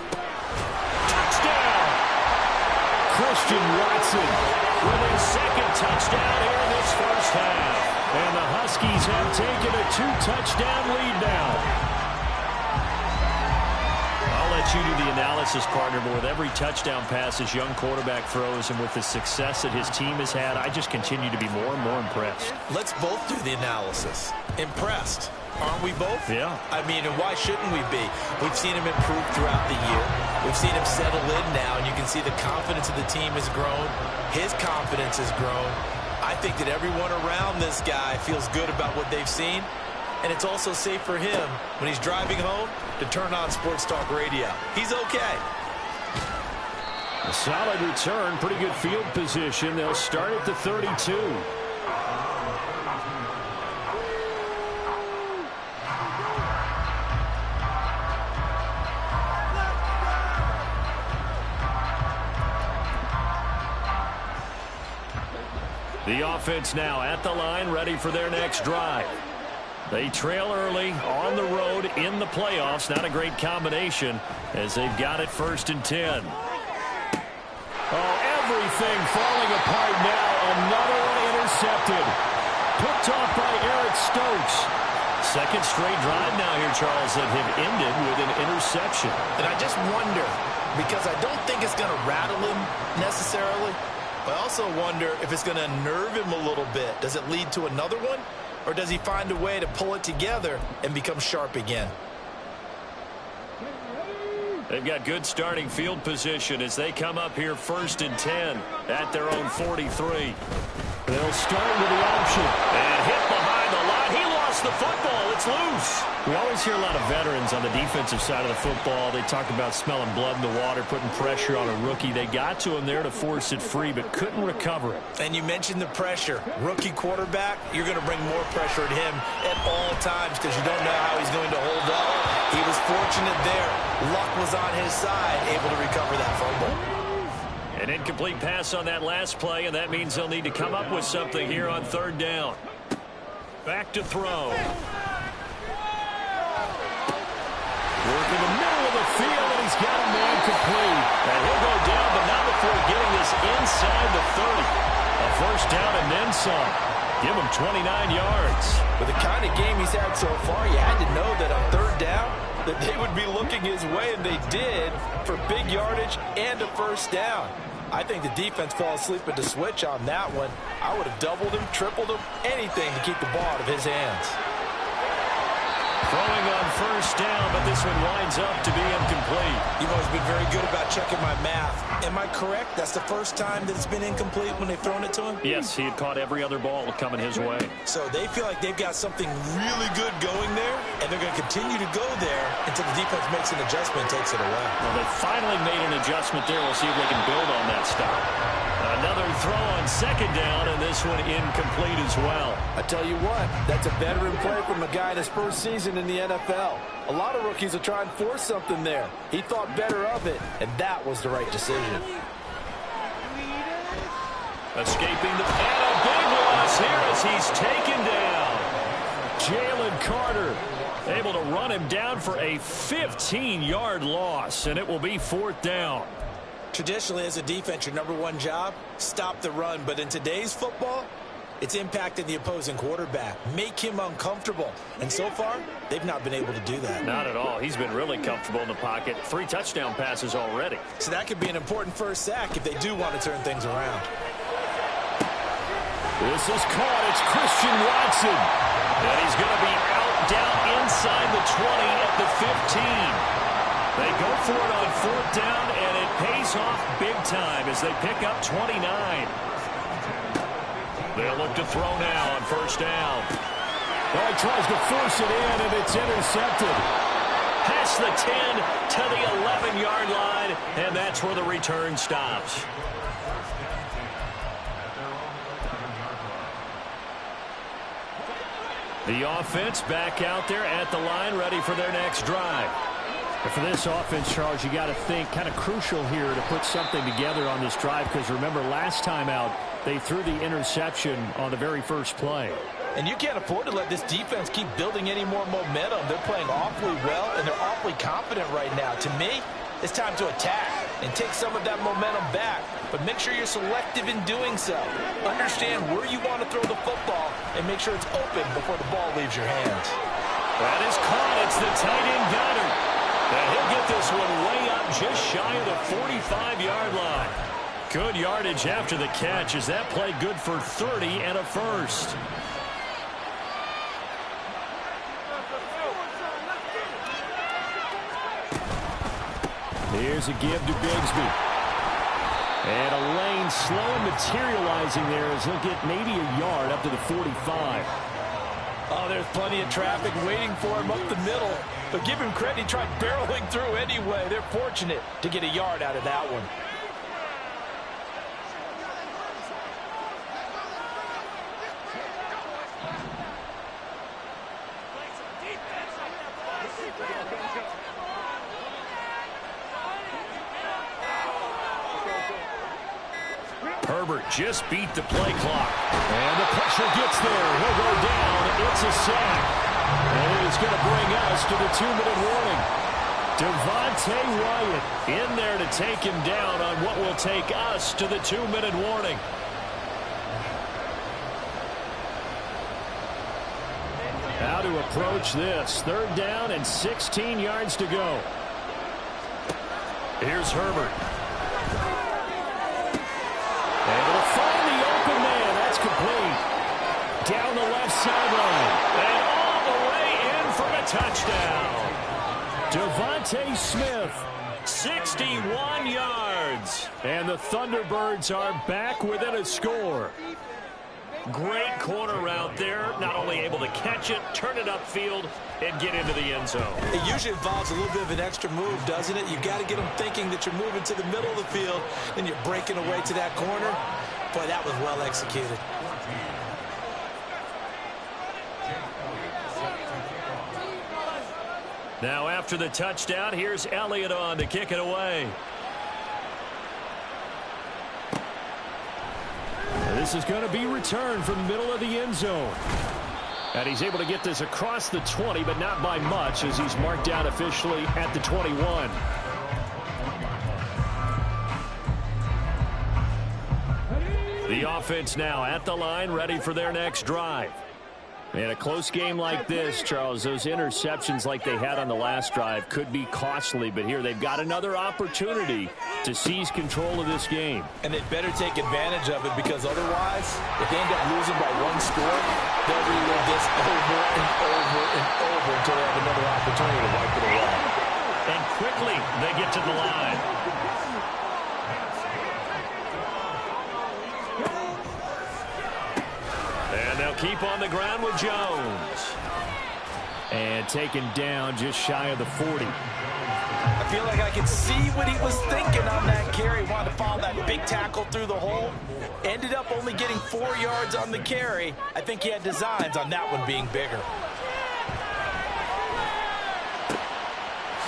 Touchdown! Christian Watson with his second touchdown here in this first half. And the Huskies have taken a 2-touchdown lead now. I'll let you do the analysis, partner, but with every touchdown pass this young quarterback throws and with the success that his team has had, I just continue to be more and more impressed. Let's both do the analysis. Impressed. Aren't we both? Yeah. I mean, and why shouldn't we be? We've seen him improve throughout the year. We've seen him settle in now, and you can see the confidence of the team has grown. His confidence has grown. I think that everyone around this guy feels good about what they've seen. And it's also safe for him when he's driving home to turn on Sports Talk Radio. He's okay. A solid return, pretty good field position. They'll start at the 32. The offense now at the line, ready for their next drive. They trail early on the road in the playoffs. Not a great combination as they've got it 1st and 10. Oh, everything falling apart now. Another one intercepted. Picked off by Eric Stokes. Second straight drive now here, Charles, that have ended with an interception. And I just wonder, because I don't think it's going to rattle him necessarily, but I also wonder if it's going to unnerve him a little bit. Does it lead to another one? Or does he find a way to pull it together and become sharp again? They've got good starting field position as they come up here 1st and 10 at their own 43. They'll start with the option. And hit behind the line. He lost the football. It's loose. We always hear a lot of veterans on the defensive side of the football. They talk about smelling blood in the water, putting pressure on a rookie. They got to him there to force it free, but couldn't recover it. And you mentioned the pressure. Rookie quarterback, you're going to bring more pressure at him at all times because you don't know how he's going to hold up. He was fortunate there. Luck was on his side, able to recover that fumble. An incomplete pass on that last play, and that means they'll need to come up with something here on 3rd down. Back to throw. Working the middle of the field, and he's got a man complete. And he'll go down, but not before getting this inside the 30. A 1st down and then some. Give him 29 yards. With the kind of game he's had so far, you had to know that on 3rd down, that they would be looking his way, and they did, for big yardage and a 1st down. I think the defense fell asleep at the switch on that one. I would have doubled him, tripled him, anything to keep the ball out of his hands. Throwing on 1st down, but this one winds up to be incomplete. You've always been very good about checking my math. Am I correct? That's the first time that it's been incomplete when they've thrown it to him? Yes, he had caught every other ball coming his way. So they feel like they've got something really good going there, and they're going to continue to go there until the defense makes an adjustment and takes it away. Well, they finally made an adjustment there. We'll see if they can build on that stop. Another throw on 2nd down, and this one incomplete as well. I tell you what, that's a veteran play from a guy in his first season in the NFL. A lot of rookies will try and force something there. He thought better of it, and that was the right decision. Escaping the... And a big loss here as he's taken down. Jalen Carter able to run him down for a 15-yard loss, and it will be 4th down. Traditionally, as a defense, your #1 job, stop the run. But in today's football, it's impacting the opposing quarterback. Make him uncomfortable. And so far, they've not been able to do that. Not at all. He's been really comfortable in the pocket. 3 touchdown passes already. So that could be an important 1st sack if they do want to turn things around. This is caught. It's Christian Watson. And he's going to be out down inside the 20 at the 15. They go for it on 4th down, and it pays off big time as they pick up 29. They'll look to throw now on 1st down. Oh, he tries to force it in, and it's intercepted. Past the 10 to the 11-yard line, and that's where the return stops. The offense back out there at the line, ready for their next drive. For this offense, Charles, you got to think kind of crucial here to put something together on this drive, because remember last time out they threw the interception on the very first play. And you can't afford to let this defense keep building any more momentum. They're playing awfully well, and they're awfully confident right now. To me, it's time to attack and take some of that momentum back, but make sure you're selective in doing so. Understand where you want to throw the football and make sure it's open before the ball leaves your hands. That is caught. It's the tight end Goddard. And he'll get this one way up just shy of the 45-yard line. Good yardage after the catch as that play good for 30 and a first. Here's a give to Bigsby. And a lane slow and materializing there as he'll get maybe a yard up to the 45. Oh, there's plenty of traffic waiting for him up the middle. But give him credit, he tried barreling through anyway. They're fortunate to get a yard out of that one. Herbert just beat the play clock. And the pressure gets there. He'll go down. It's a sack. And it is going to bring us to the 2-minute warning. Devontae Wyatt in there to take him down on what will take us to the 2-minute warning. How to approach this. 3rd down and 16 yards to go. Here's Herbert. Able to find the open man. That's complete. Down the left sideline. And all the way in for a touchdown. Devontae Smith, 61 yards. And the Thunderbirds are back within a score. Great corner route there. Not only able to catch it, turn it upfield, and get into the end zone. It usually involves a little bit of an extra move, doesn't it? You've got to get them thinking that you're moving to the middle of the field, and you're breaking away to that corner. Boy, that was well executed. Now after the touchdown, here's Elliott on to kick it away. This is going to be returned from the middle of the end zone. And he's able to get this across the 20, but not by much, as he's marked down officially at the 21. The offense now at the line, ready for their next drive. In a close game like this, Charles, those interceptions like they had on the last drive could be costly, but here they've got another opportunity to seize control of this game. And they'd better take advantage of it, because otherwise, if they end up losing by 1 score, they'll relive this over and over and over until they have another opportunity to wipe it away. And quickly, they get to the line. And they'll keep on the ground with Jones. And taken down just shy of the 40. I feel like I could see what he was thinking on that carry. Wanted to follow that big tackle through the hole. Ended up only getting 4 yards on the carry. I think he had designs on that one being bigger.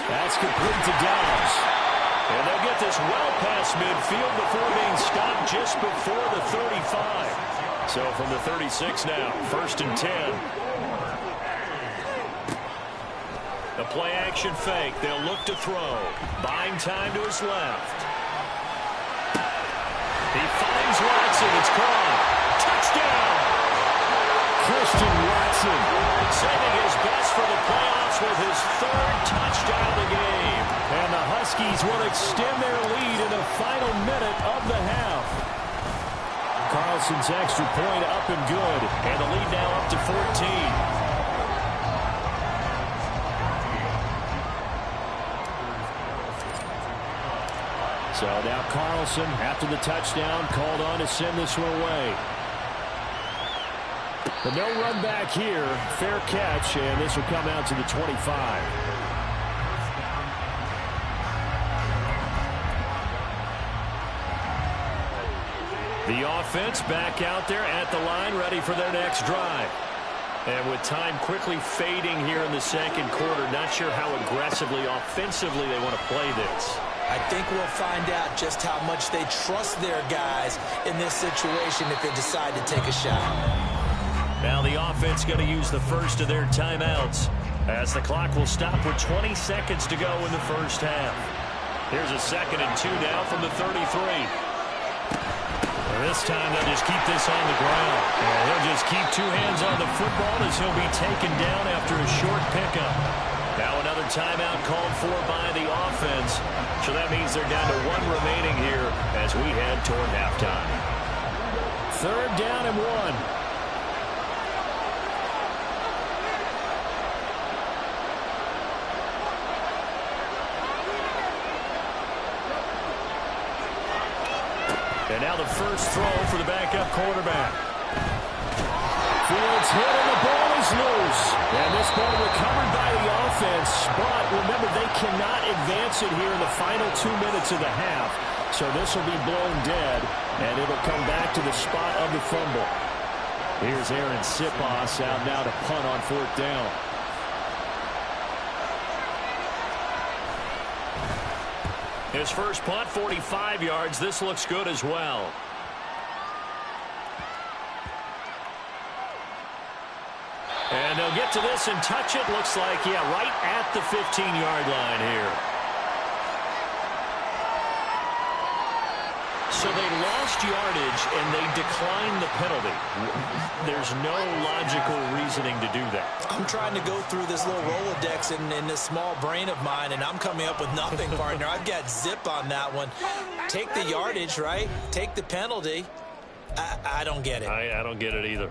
That's complete to Dobbs. And they'll get this well past midfield before being stopped just before the 35. So from the 36 now, 1st and 10. The play action fake. They'll look to throw. Buying time to his left. He finds Watson. It's caught. Touchdown! Christian Watson saving his best for the playoffs with his 3rd touchdown of the game. And the Huskies will extend their lead in the final minute of the half. Carlson's extra point up and good. And the lead now up to 14. So now Carlson, after the touchdown, called on to send this one away. But no run back here. Fair catch, and this will come out to the 25. The offense back out there at the line, ready for their next drive. And with time quickly fading here in the second quarter, not sure how aggressively, offensively they want to play this. I think we'll find out just how much they trust their guys in this situation if they decide to take a shot. Now the offense going to use the first of their timeouts as the clock will stop with 20 seconds to go in the first half. Here's a 2nd and 2 now from the 33. This time they'll just keep this on the ground. And he'll just keep 2 hands on the football as he'll be taken down after a short pickup. Now another timeout called for by the offense. So that means they're down to 1 remaining here as we head toward halftime. 3rd down and 1. And now the first throw for the backup quarterback. Fields hit and the ball is loose. And this ball recovered by the offense. But remember, they cannot advance it here in the final 2 minutes of the half. So this will be blown dead. And it'll come back to the spot of the fumble. Here's Aaron Sipos out now to punt on 4th down. His first punt, 45 yards. This looks good as well. And they'll get to this and touch it. Looks like, yeah, right at the 15-yard line here. So they lost yardage and they declined the penalty. There's no logical reasoning to do that. I'm trying to go through this little Rolodex in this small brain of mine, and I'm coming up with nothing, partner. I've got zip on that one. Take the yardage, right? Take the penalty. I don't get it. I don't get it either.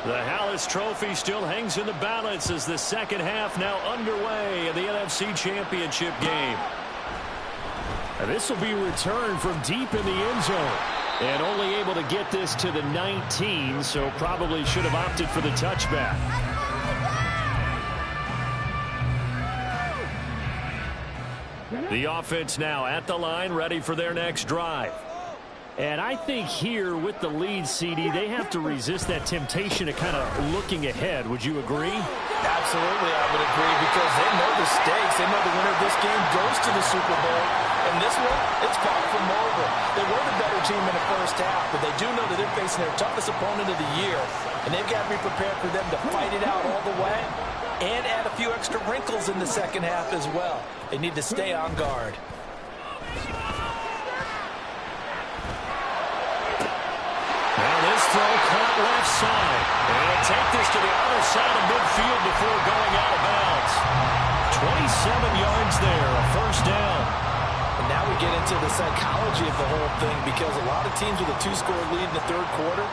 The Hallis Trophy still hangs in the balance as the second half now underway in the NFC Championship game. And this will be returned from deep in the end zone. And only able to get this to the 19, so probably should have opted for the touchback. The offense now at the line, ready for their next drive. And I think here with the lead, CD, they have to resist that temptation of kind of looking ahead. Would you agree? Absolutely, I would agree, because they know the stakes. They know the winner of this game goes to the Super Bowl. And this one, it's far from over. They were the better team in the first half, but they do know that they're facing their toughest opponent of the year. And they've got to be prepared for them to fight it out all the way and add a few extra wrinkles in the second half as well. They need to stay on guard. Now this throw caught left side. And they'll take this to the other side of midfield before going out of bounds. 27 yards there, a first down. And now we get into the psychology of the whole thing, because a lot of teams with a 2-score lead in the third quarter,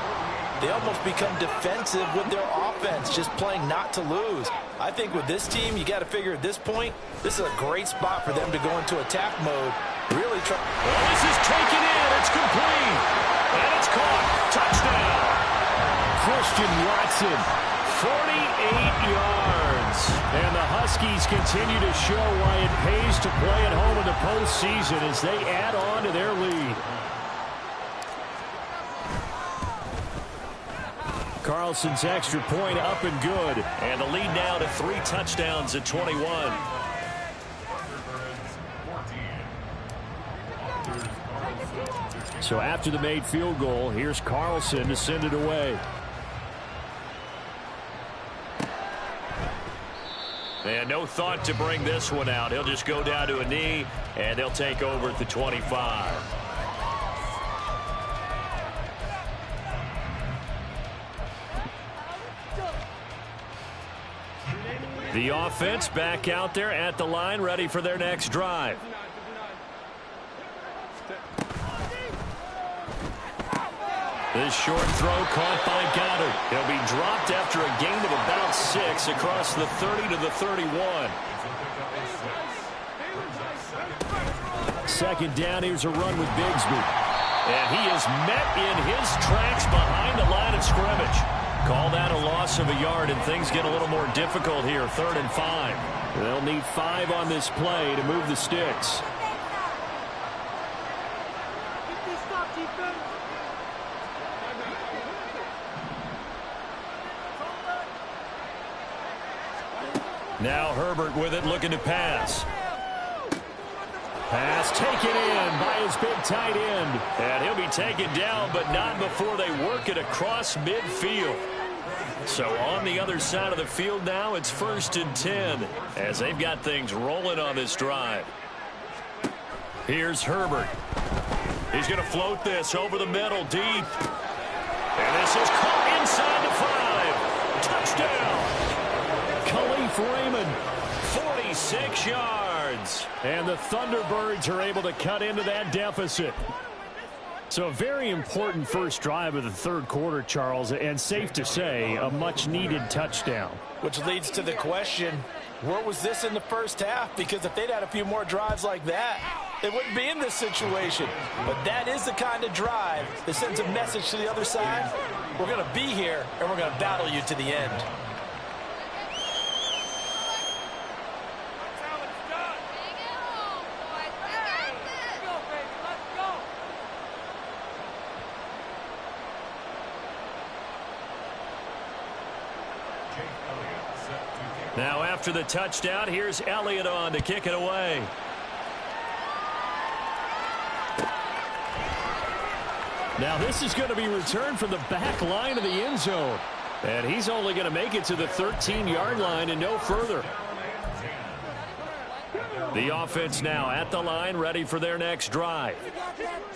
they almost become defensive with their offense, just playing not to lose. I think with this team, you got to figure at this point, this is a great spot for them to go into attack mode. Really try. Well, this is taken in. It's complete. And it's caught. Touchdown. Christian Watson, 48 yards. And the Huskies continue to show why it pays to play at home in the postseason as they add on to their lead. Carlson's extra point up and good. And the lead now to 3 touchdowns at 21. So after the made field goal, here's Carlson to send it away. And no thought to bring this one out. He'll just go down to a knee, and they'll take over at the 25. The offense back out there at the line, ready for their next drive. This short throw caught by Goddard. He'll be dropped after a gain of about 6 across the 30 to the 31. Second down, here's a run with Bigsby. And he is met in his tracks behind the line of scrimmage. Call that a loss of a yard, and things get a little more difficult here. 3rd and 5. They'll need 5 on this play to move the sticks. Now Herbert with it, looking to pass. Pass taken in by his big tight end. And he'll be taken down, but not before they work it across midfield. So on the other side of the field now, it's 1st and 10 as they've got things rolling on this drive. Here's Herbert. He's going to float this over the middle deep. And this is caught inside the 5. Touchdown. Khalif Raymond, 46 yards. And the Thunderbirds are able to cut into that deficit. So a very important first drive of the 3rd quarter, Charles, and safe to say, a much-needed touchdown. Which leads to the question, where was this in the first half? Because if they'd had a few more drives like that, they wouldn't be in this situation. But that is the kind of drive that sends a message to the other side. We're going to be here, and we're going to battle you to the end. Now after the touchdown, here's Elliott on to kick it away. Now this is going to be returned from the back line of the end zone. And he's only going to make it to the 13-yard line and no further. The offense now at the line, ready for their next drive.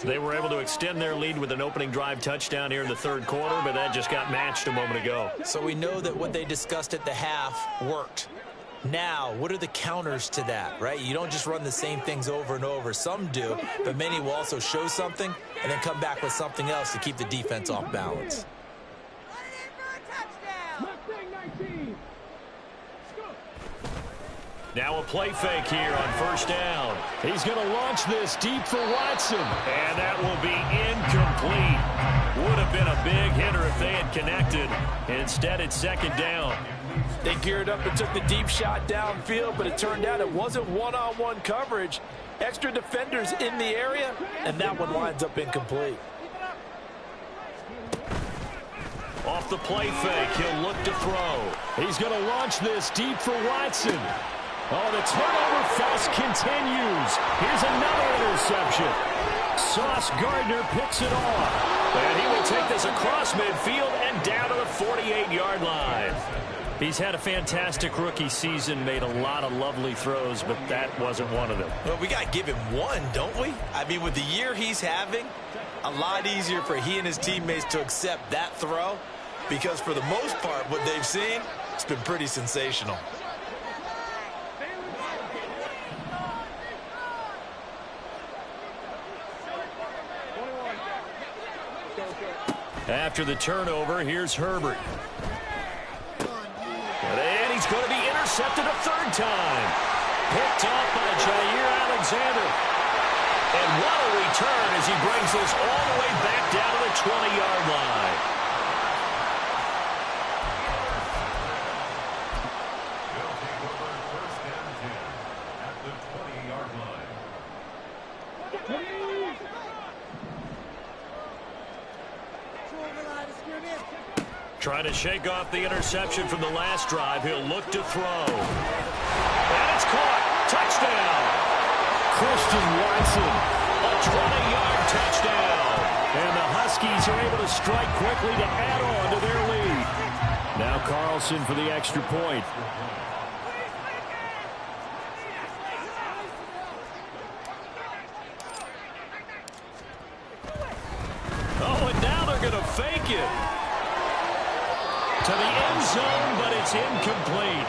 They were able to extend their lead with an opening drive touchdown here in the 3rd quarter, but that just got matched a moment ago. So we know that what they discussed at the half worked. Now, what are the counters to that, right? You don't just run the same things over and over. Some do, but many will also show something and then come back with something else to keep the defense off balance. Now a play fake here on 1st down. He's going to launch this deep for Watson. And that will be incomplete. Would have been a big hitter if they had connected. Instead, it's 2nd down. They geared up and took the deep shot downfield, but it turned out it wasn't one-on-one coverage. Extra defenders in the area, and that one winds up incomplete. Off the play fake, he'll look to throw. He's going to launch this deep for Watson. Oh, the turnover fest continues. Here's another interception. Sauce Gardner picks it off. And he will take this across midfield and down to the 48-yard line. He's had a fantastic rookie season, made a lot of lovely throws, but that wasn't one of them. Well, we got to give him one, don't we? I mean, with the year he's having, a lot easier for he and his teammates to accept that throw because for the most part, what they've seen, it's been pretty sensational. After the turnover, here's Herbert. And he's going to be intercepted a 3rd time. Picked off by Jair Alexander. And what a return as he brings this all the way back down to the 20-yard line. Trying to shake off the interception from the last drive. He'll look to throw. And it's caught. Touchdown. Christian Watson. A 20-yard touchdown. And the Huskies are able to strike quickly to add on to their lead. Now Carlson for the extra point. Oh, and now they're going to fake it. To the end zone, but it's incomplete.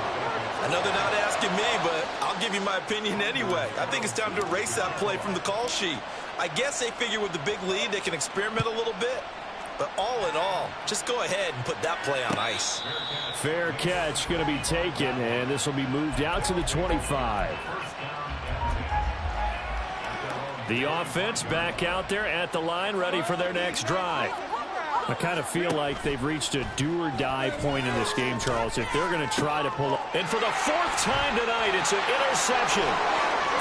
I know they're not asking me, but I'll give you my opinion anyway. I think it's time to erase that play from the call sheet. I guess they figure with the big lead they can experiment a little bit. But all in all, just go ahead and put that play on ice. Fair catch going to be taken, and this will be moved out to the 25. The offense back out there at the line, ready for their next drive. I kind of feel like they've reached a do-or-die point in this game, Charles, if they're going to try to pull up. And for the 4th time tonight, it's an interception.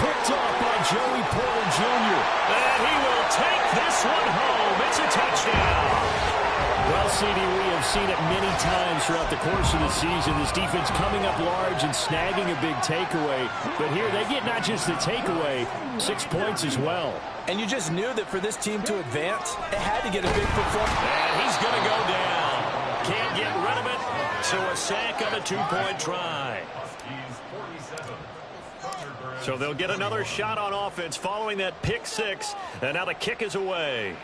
Picked off by Joey Porter Jr. And he will take this one home. It's a touchdown. Well, CD, we have seen it many times throughout the course of the season. This defense coming up large and snagging a big takeaway. But here they get not just the takeaway, 6 points as well. And you just knew that for this team to advance, it had to get a big performance. And he's going to go down. Can't get rid of it. So a sack on a 2-point try. So they'll get another shot on offense following that pick 6. And now the kick is away.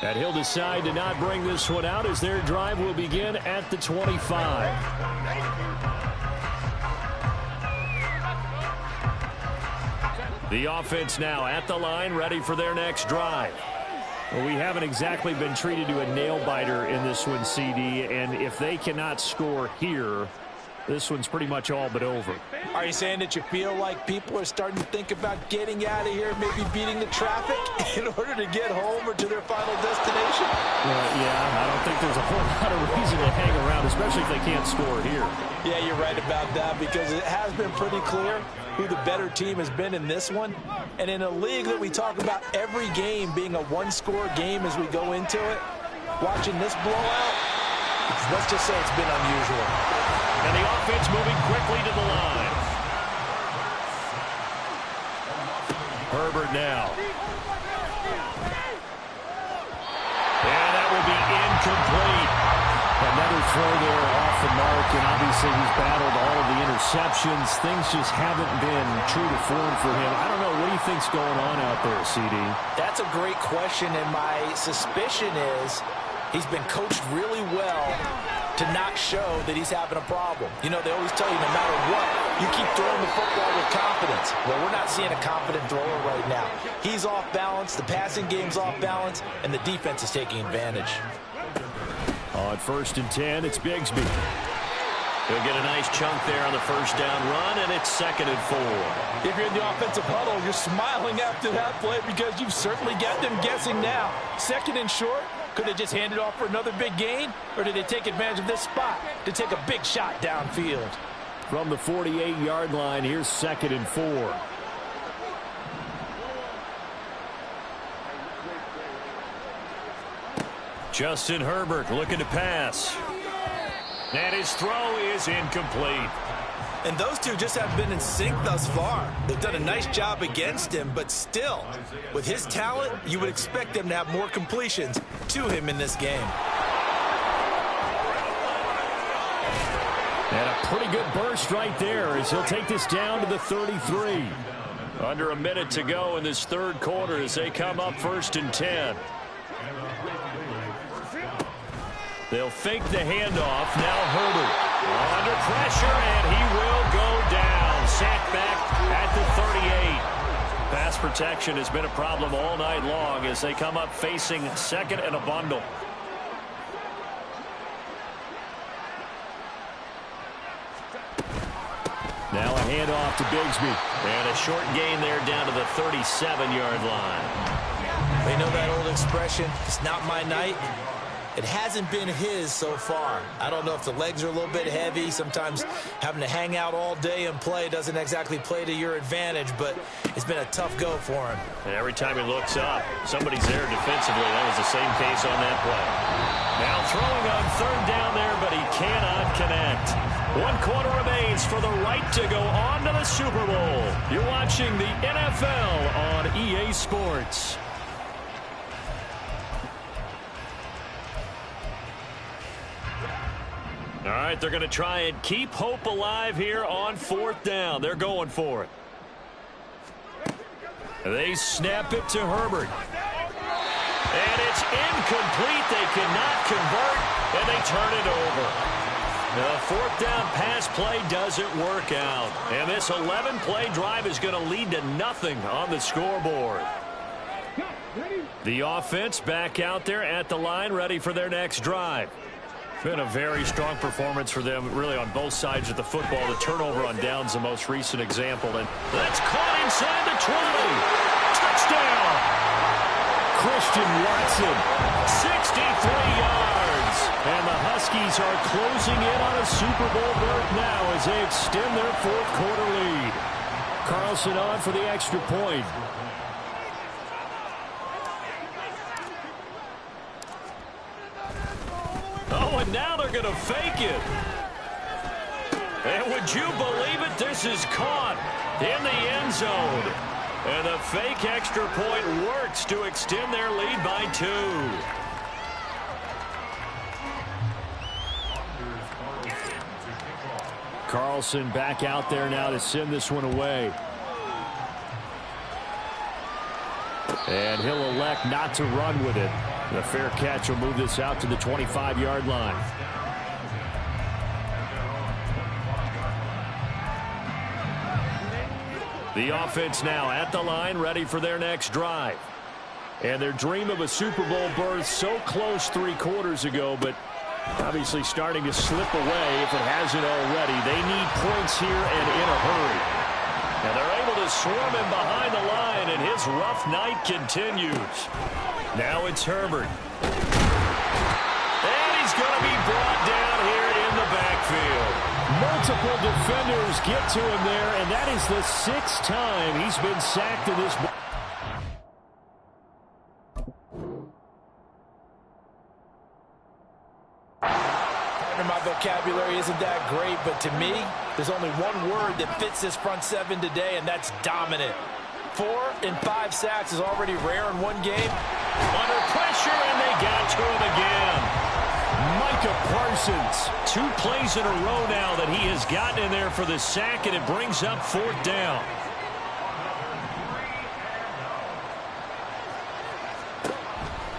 And he'll decide to not bring this one out as their drive will begin at the 25. The offense now at the line, ready for their next drive. Well, we haven't exactly been treated to a nail-biter in this one, CD, and if they cannot score here, this one's pretty much all but over. Are you saying that you feel like people are starting to think about getting out of here, maybe beating the traffic in order to get home or to their final destination? Yeah, I don't think there's a whole lot of reason to hang around, especially if they can't score here. Yeah, you're right about that because it has been pretty clear who the better team has been in this one. And in a league that we talk about every game being a one-score game as we go into it, watching this blowout, let's just say it's been unusual. And the offense moving quickly to the line. Herbert now. And that will be incomplete. Another throw there off the mark, and obviously he's battled all of the interceptions. Things just haven't been true to form for him. I don't know. What do you think's going on out there, CD? That's a great question, and my suspicion is he's been coached really well to not show that he's having a problem. You know, they always tell you no matter what, you keep throwing the football with confidence. Well, we're not seeing a confident thrower right now. He's off balance, the passing game's off balance, and the defense is taking advantage. On 1st and 10, it's Bigsby. He'll get a nice chunk there on the first down run, and it's 2nd and 4. If you're in the offensive huddle, you're smiling after that play because you've certainly got them guessing now. 2nd and short. Could they just hand it off for another big gain? Or did they take advantage of this spot to take a big shot downfield? From the 48-yard line, here's 2nd and 4. Justin Herbert looking to pass. And his throw is incomplete. And those two just haven't been in sync thus far. They've done a nice job against him, but still, with his talent, you would expect them to have more completions to him in this game. And a pretty good burst right there as he'll take this down to the 33. Under a minute to go in this 3rd quarter as they come up 1st and 10. They'll fake the handoff. Now Herbert under pressure, and he will go down. Sacked back at the 38. Pass protection has been a problem all night long as they come up facing 2nd and a bundle. Now a handoff to Bigsby. And a short gain there down to the 37-yard line. They know that old expression, it's not my night. It hasn't been his so far. I don't know if the legs are a little bit heavy. Sometimes having to hang out all day and play doesn't exactly play to your advantage, but it's been a tough go for him. And every time he looks up, somebody's there defensively. That was the same case on that play. Now throwing on 3rd down there, but he cannot connect. 1 quarter remains for the right to go on to the Super Bowl. You're watching the NFL on EA Sports. All right, they're going to try and keep hope alive here on 4th down. They're going for it. They snap it to Herbert. And it's incomplete. They cannot convert, and they turn it over. The 4th down pass play doesn't work out. And this 11-play drive is going to lead to nothing on the scoreboard. The offense back out there at the line, ready for their next drive. Been a very strong performance for them, really, on both sides of the football. The turnover on downs, the most recent example. And that's caught inside the 20. Touchdown! Christian Watson, 63 yards. And the Huskies are closing in on a Super Bowl berth now as they extend their fourth quarter lead. Carlson on for the extra point. Oh, and now they're going to fake it. And would you believe it? This is caught in the end zone. And the fake extra point works to extend their lead by 2. Carlson back out there now to send this one away. And he'll elect not to run with it. The fair catch will move this out to the 25-yard line. The offense now at the line, ready for their next drive. And their dream of a Super Bowl berth so close 3 quarters ago, but obviously starting to slip away if it hasn't already. They need points here and in a hurry. And they're able to swarm him behind the line, and his rough night continues. Now it's Herbert. And he's going to be brought down here in the backfield. Multiple defenders get to him there, and that is the 6th time he's been sacked in this ball. My vocabulary isn't that great, but to me, there's only one word that fits this front 7 today, and that's dominant. 4 and 5 sacks is already rare in one game. Under pressure, and they got to him again. Micah Parsons, 2 plays in a row now that he has gotten in there for the sack, and it brings up 4th down.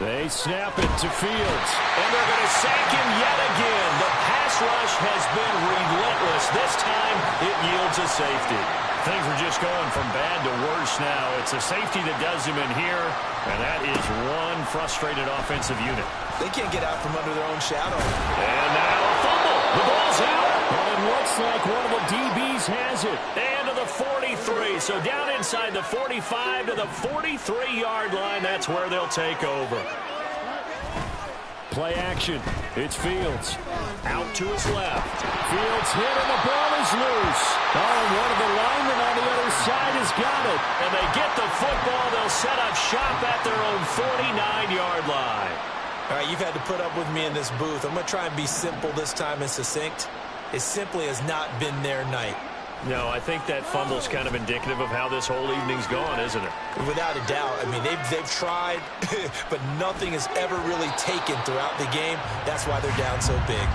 They snap it to Fields, and they're going to sack him yet again. The pass rush has been relentless. This time, it yields a safety. Things are just going from bad to worse now. It's a safety that does him in here, and that is one frustrated offensive unit. They can't get out from under their own shadow. And now a fumble. The ball's out. Well, it looks like one of the DBs has it. And to the 43. So down inside the 45 to the 43-yard line. That's where they'll take over. Play action. It's Fields. Out to his left. Fields hit and the ball is loose. Oh, and one of the linemen on the other side has got it. And they get the football. They'll set up shop at their own 49-yard line. All right, you've had to put up with me in this booth. I'm going to try and be simple this time and succinct. It simply has not been their night. No, I think that fumble's kind of indicative of how this whole evening's gone, isn't it? Without a doubt. I mean, they've tried, but nothing has ever really taken throughout the game. That's why they're down so big.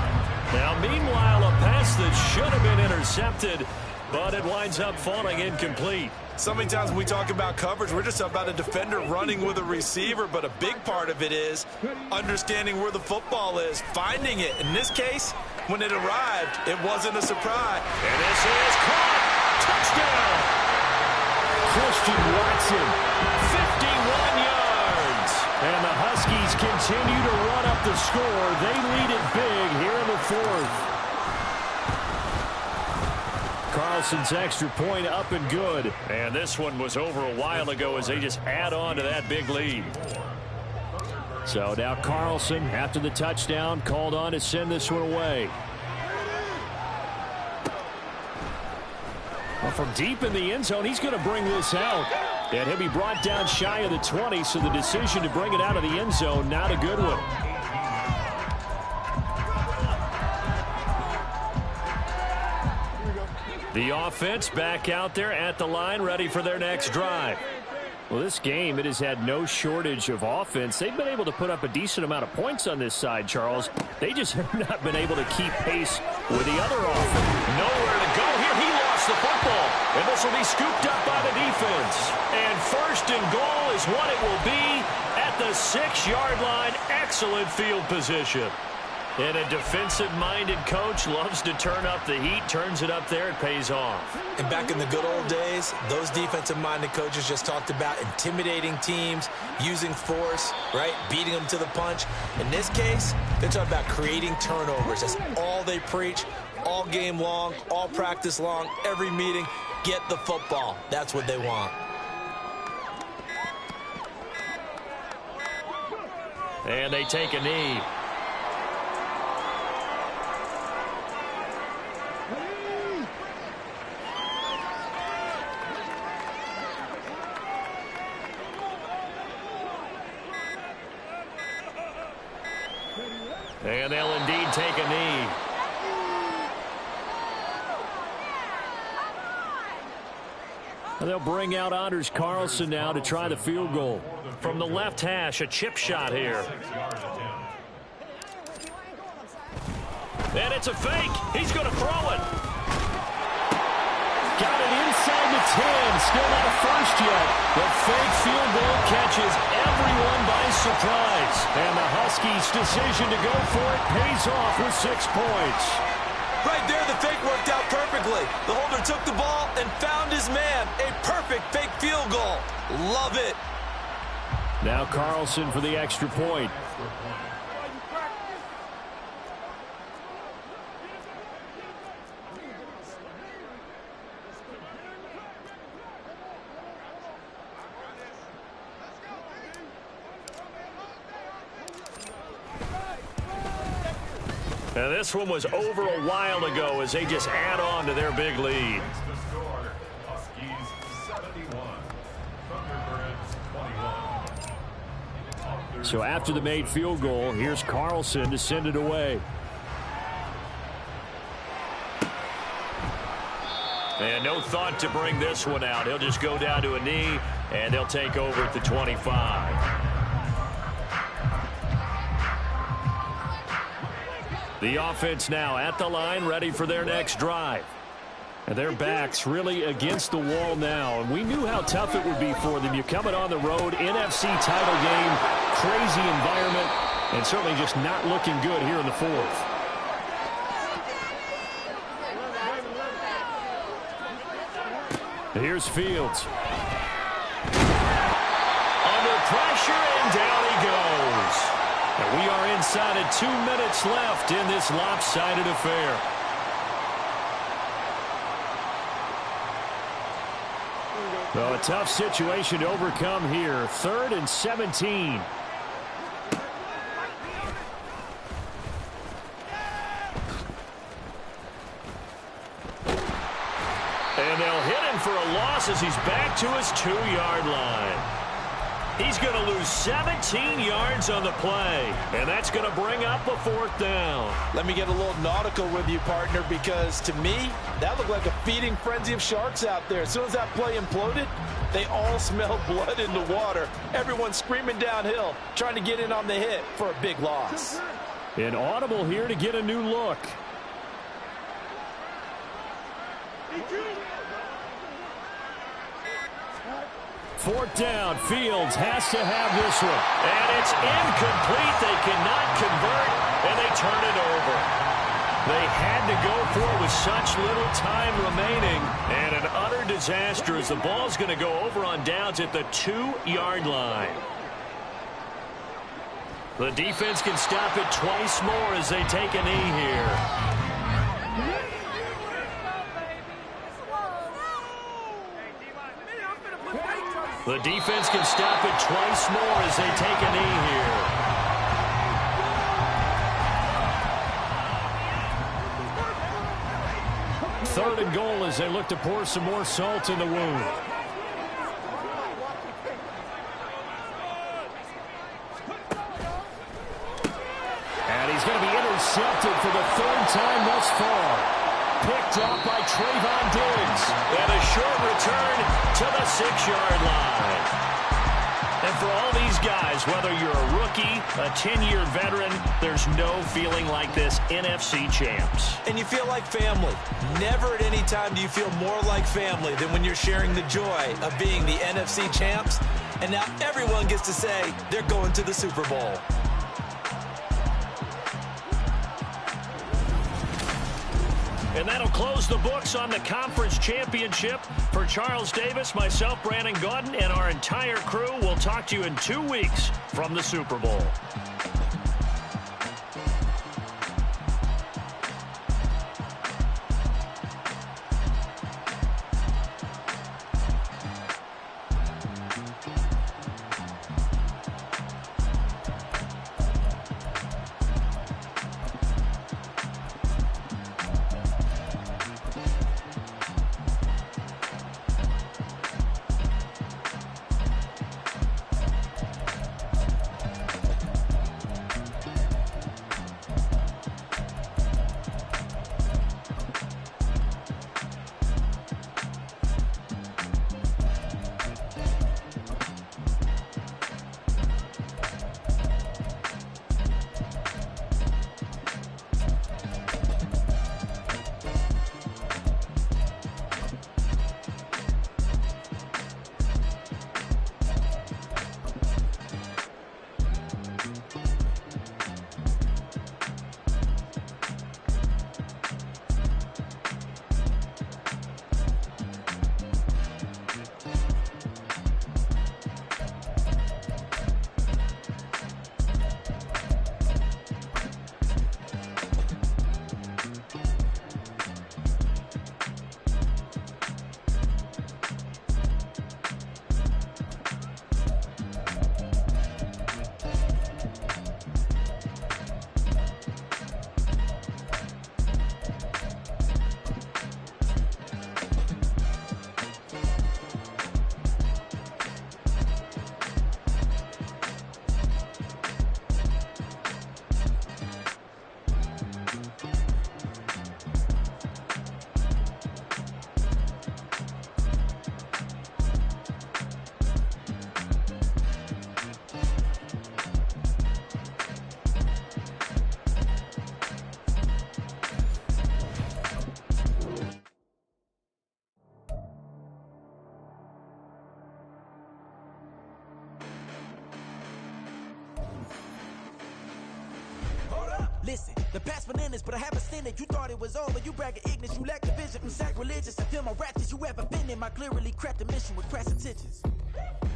Now, meanwhile, a pass that should have been intercepted, but it winds up falling incomplete. So many times when we talk about coverage, we're just about a defender running with a receiver, but a big part of it is understanding where the football is, finding it. In this case, when it arrived, it wasn't a surprise. And this is caught. Touchdown. Christian Watson, 51 yards. And the Huskies continue to run up the score. They lead it big here in the 4th. Carlson's extra point up and good. And this one was over a while ago as they just add on to that big lead. So now Carlson, after the touchdown, called on to send this one away. Well, from deep in the end zone, he's going to bring this out. And he'll be brought down shy of the 20, so the decision to bring it out of the end zone, not a good one. The offense back out there at the line, ready for their next drive. Well, this game, it has had no shortage of offense. They've been able to put up a decent amount of points on this side, Charles. They just have not been able to keep pace with the other offense. Nowhere to go here. He lost the football. And this will be scooped up by the defense. And 1st and goal is what it will be at the 6-yard line. Excellent field position. And a defensive-minded coach loves to turn up the heat, turns it up there, it pays off. And back in the good old days, those defensive-minded coaches just talked about intimidating teams, using force, right, beating them to the punch. In this case, they're talking about creating turnovers. That's all they preach, all game long, all practice long, every meeting. Get the football. That's what they want. And they take a knee. And they'll indeed take a knee. And they'll bring out Anders Carlson now to try the field goal. From the left hash, a chip shot here. And it's a fake. He's going to throw it. Got it inside the 10. Still not a first yet. The fake field goal catches everyone by surprise. And the Huskies' decision to go for it pays off with 6 points. Right there, the fake worked out perfectly. The holder took the ball and found his man. A perfect fake field goal. Love it. Now Carlson for the extra point. And this one was over a while ago as they just add on to their big lead. So after the made field goal, here's Carlson to send it away. And no thought to bring this one out. He'll just go down to a knee, and they'll take over at the 25. The offense now at the line, ready for their next drive. And their backs really against the wall now. And we knew how tough it would be for them. You're coming on the road, NFC title game, crazy environment, and certainly just not looking good here in the fourth. Here's Fields. Under pressure, and down he goes. And we are inside of 2 minutes left in this lopsided affair. Well, a tough situation to overcome here. 3rd and 17. And they'll hit him for a loss as he's back to his 2-yard line. He's going to lose 17 yards on the play, and that's going to bring up a 4th down. Let me get a little nautical with you, partner, because to me, that looked like a feeding frenzy of sharks out there. As soon as that play imploded, they all smelled blood in the water. Everyone screaming downhill, trying to get in on the hit for a big loss. An audible here to get a new look. Fourth down, Fields has to have this one. And it's incomplete. They cannot convert, and they turn it over. They had to go for it with such little time remaining. And an utter disaster as the ball's going to go over on downs at the 2-yard line. The defense can stop it twice more as they take a knee here. The defense can stop it twice more as they take a knee here. Third and goal as they look to pour some more salt in the wound. And he's going to be intercepted for the 3rd time thus far. Picked off by Trayvon Diggs. And a short return to the 6-yard line. And for all these guys, whether you're a rookie, a 10-year veteran, there's no feeling like this NFC champs. And you feel like family. Never at any time do you feel more like family than when you're sharing the joy of being the NFC champs. And now everyone gets to say they're going to the Super Bowl. And that'll close the books on the conference championship. For Charles Davis, myself, Brandon Gaudin, and our entire crew, we'll talk to you in 2 weeks from the Super Bowl. Listen, the past bananas, but I haven't seen it. You thought it was over, you bragging ignorance, you lack the vision. I'm sacrilegious, I feel my ratchets, you ever been in my clearly crafted mission with crass intentions.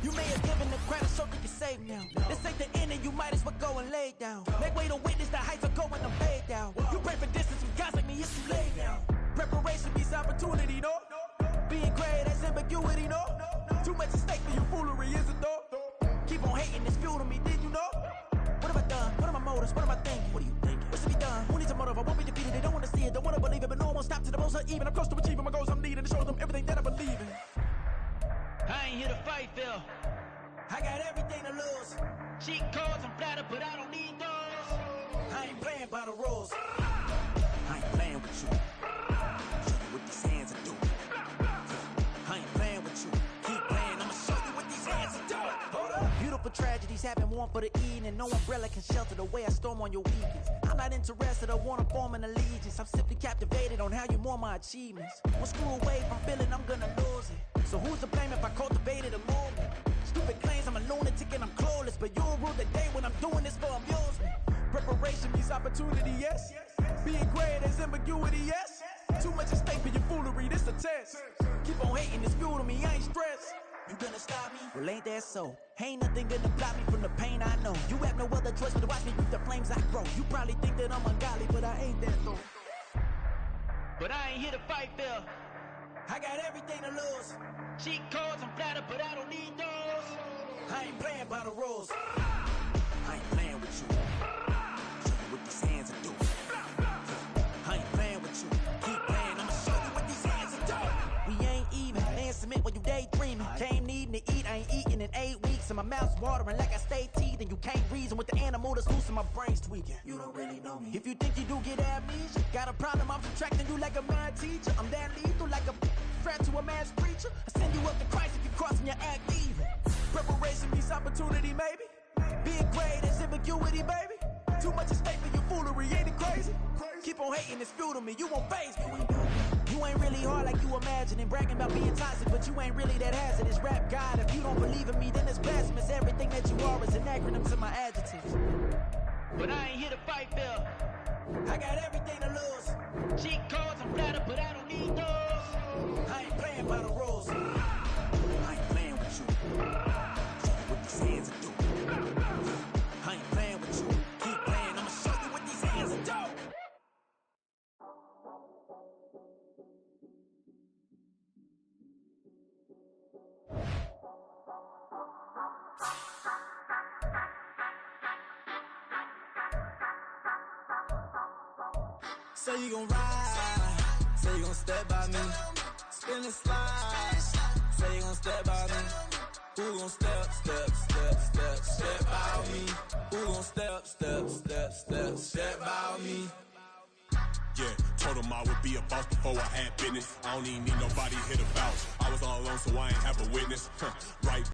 You may have given the credit so you can save now. This ain't the end and you might as well go and lay down. Make way to witness the heights of going, I'm laid down. You pray for distance with guys like me, it's too late now. Preparation means opportunity, no? Being great, that's ambiguity, no? Too much at stake for your foolery, is it though? Keep on hating, it's fuel to me, did you know? What have I done? What are my motives? What am I thinking? What are you thinking? What should be done? Who needs a motive? I won't be defeated. They don't want to see it, don't want to believe it, but no one won't stop to the most uneven. I'm close to achieving my goals I'm needing to show them everything that I believe in. I ain't here to fight, Phil. I got everything to lose. Cheat codes, I'm flattered, but I don't need those. I ain't playing by the rules. I ain't playing with you. Show you what these hands are doing. I ain't playing with you. Keep playing, I'ma show you what these hands are doing. Hold up. Beautiful tragedies happen, one for the eating, and no umbrella can shelter the way I storm on your weekends. I'm not interested, I wanna form an allegiance. I'm simply captivated on how you mourn my achievements. One screw away from feeling I'm gonna lose it. So who's to blame if I cultivated a movement? Stupid claims I'm a lunatic and I'm clueless, but you'll rule the day when I'm doing this for amusement. Preparation means opportunity, yes. Being great is ambiguity, yes. Too much at stake for your foolery, this a test. Keep on hating, it's fuel to me, I ain't stressed. You gonna stop me? Well, ain't that so? Ain't nothing gonna block me from the pain I know. You have no other choice but to watch me reap the flames I grow. You probably think that I'm ungodly, but I ain't that though. But I ain't here to fight, Phil. I got everything to lose. Cheat codes, I'm flattered, but I don't need those. I ain't playing by the rules. I ain't playing with you. Show you what these hands are doing. I ain't playing with you. Keep playing, I'ma show you what these hands are doing. We ain't even. Man, submit when you daydreaming. Came needing to eat, I ain't eating in 8 weeks. And my mouth's watering like I stay teething. You can't reason with the animal that's loose and my brain's tweaking. You don't really know me. If you think you do get amnesia, got a problem, I'm subtracting you like a mad teacher. I'm that lethal like a threat to a man's preacher. I send you up to Christ if you crossing your act evil. Preparation means opportunity, maybe. Being great is ambiguity, baby. Too much at stake for your foolery, ain't it crazy? Keep on hating, it's fuel to me, you won't faze me. You ain't really hard like you imagine and bragging about being toxic, but you ain't really that hazardous. Rap God, if you don't believe in me, then it's blasphemous. Everything that you are is an acronym to my adjectives. But I ain't here to fight, Phil. I got everything to lose. Cheat codes, I'm flattered, but I don't need those. I ain't playing by the rules. I ain't playing with you. Show you what these hands are doing. I ain't playing with you. Keep playing, I'ma show you what these hands are doing. Say you gon' ride, say you gon' step by me, spin and slide, say you gon' step by me, who gon' step by me, who gon' step by me. Yeah, told him I would be a boss before I had business. I don't even need nobody here to vouch. I was all alone, so I ain't have a witness. Right.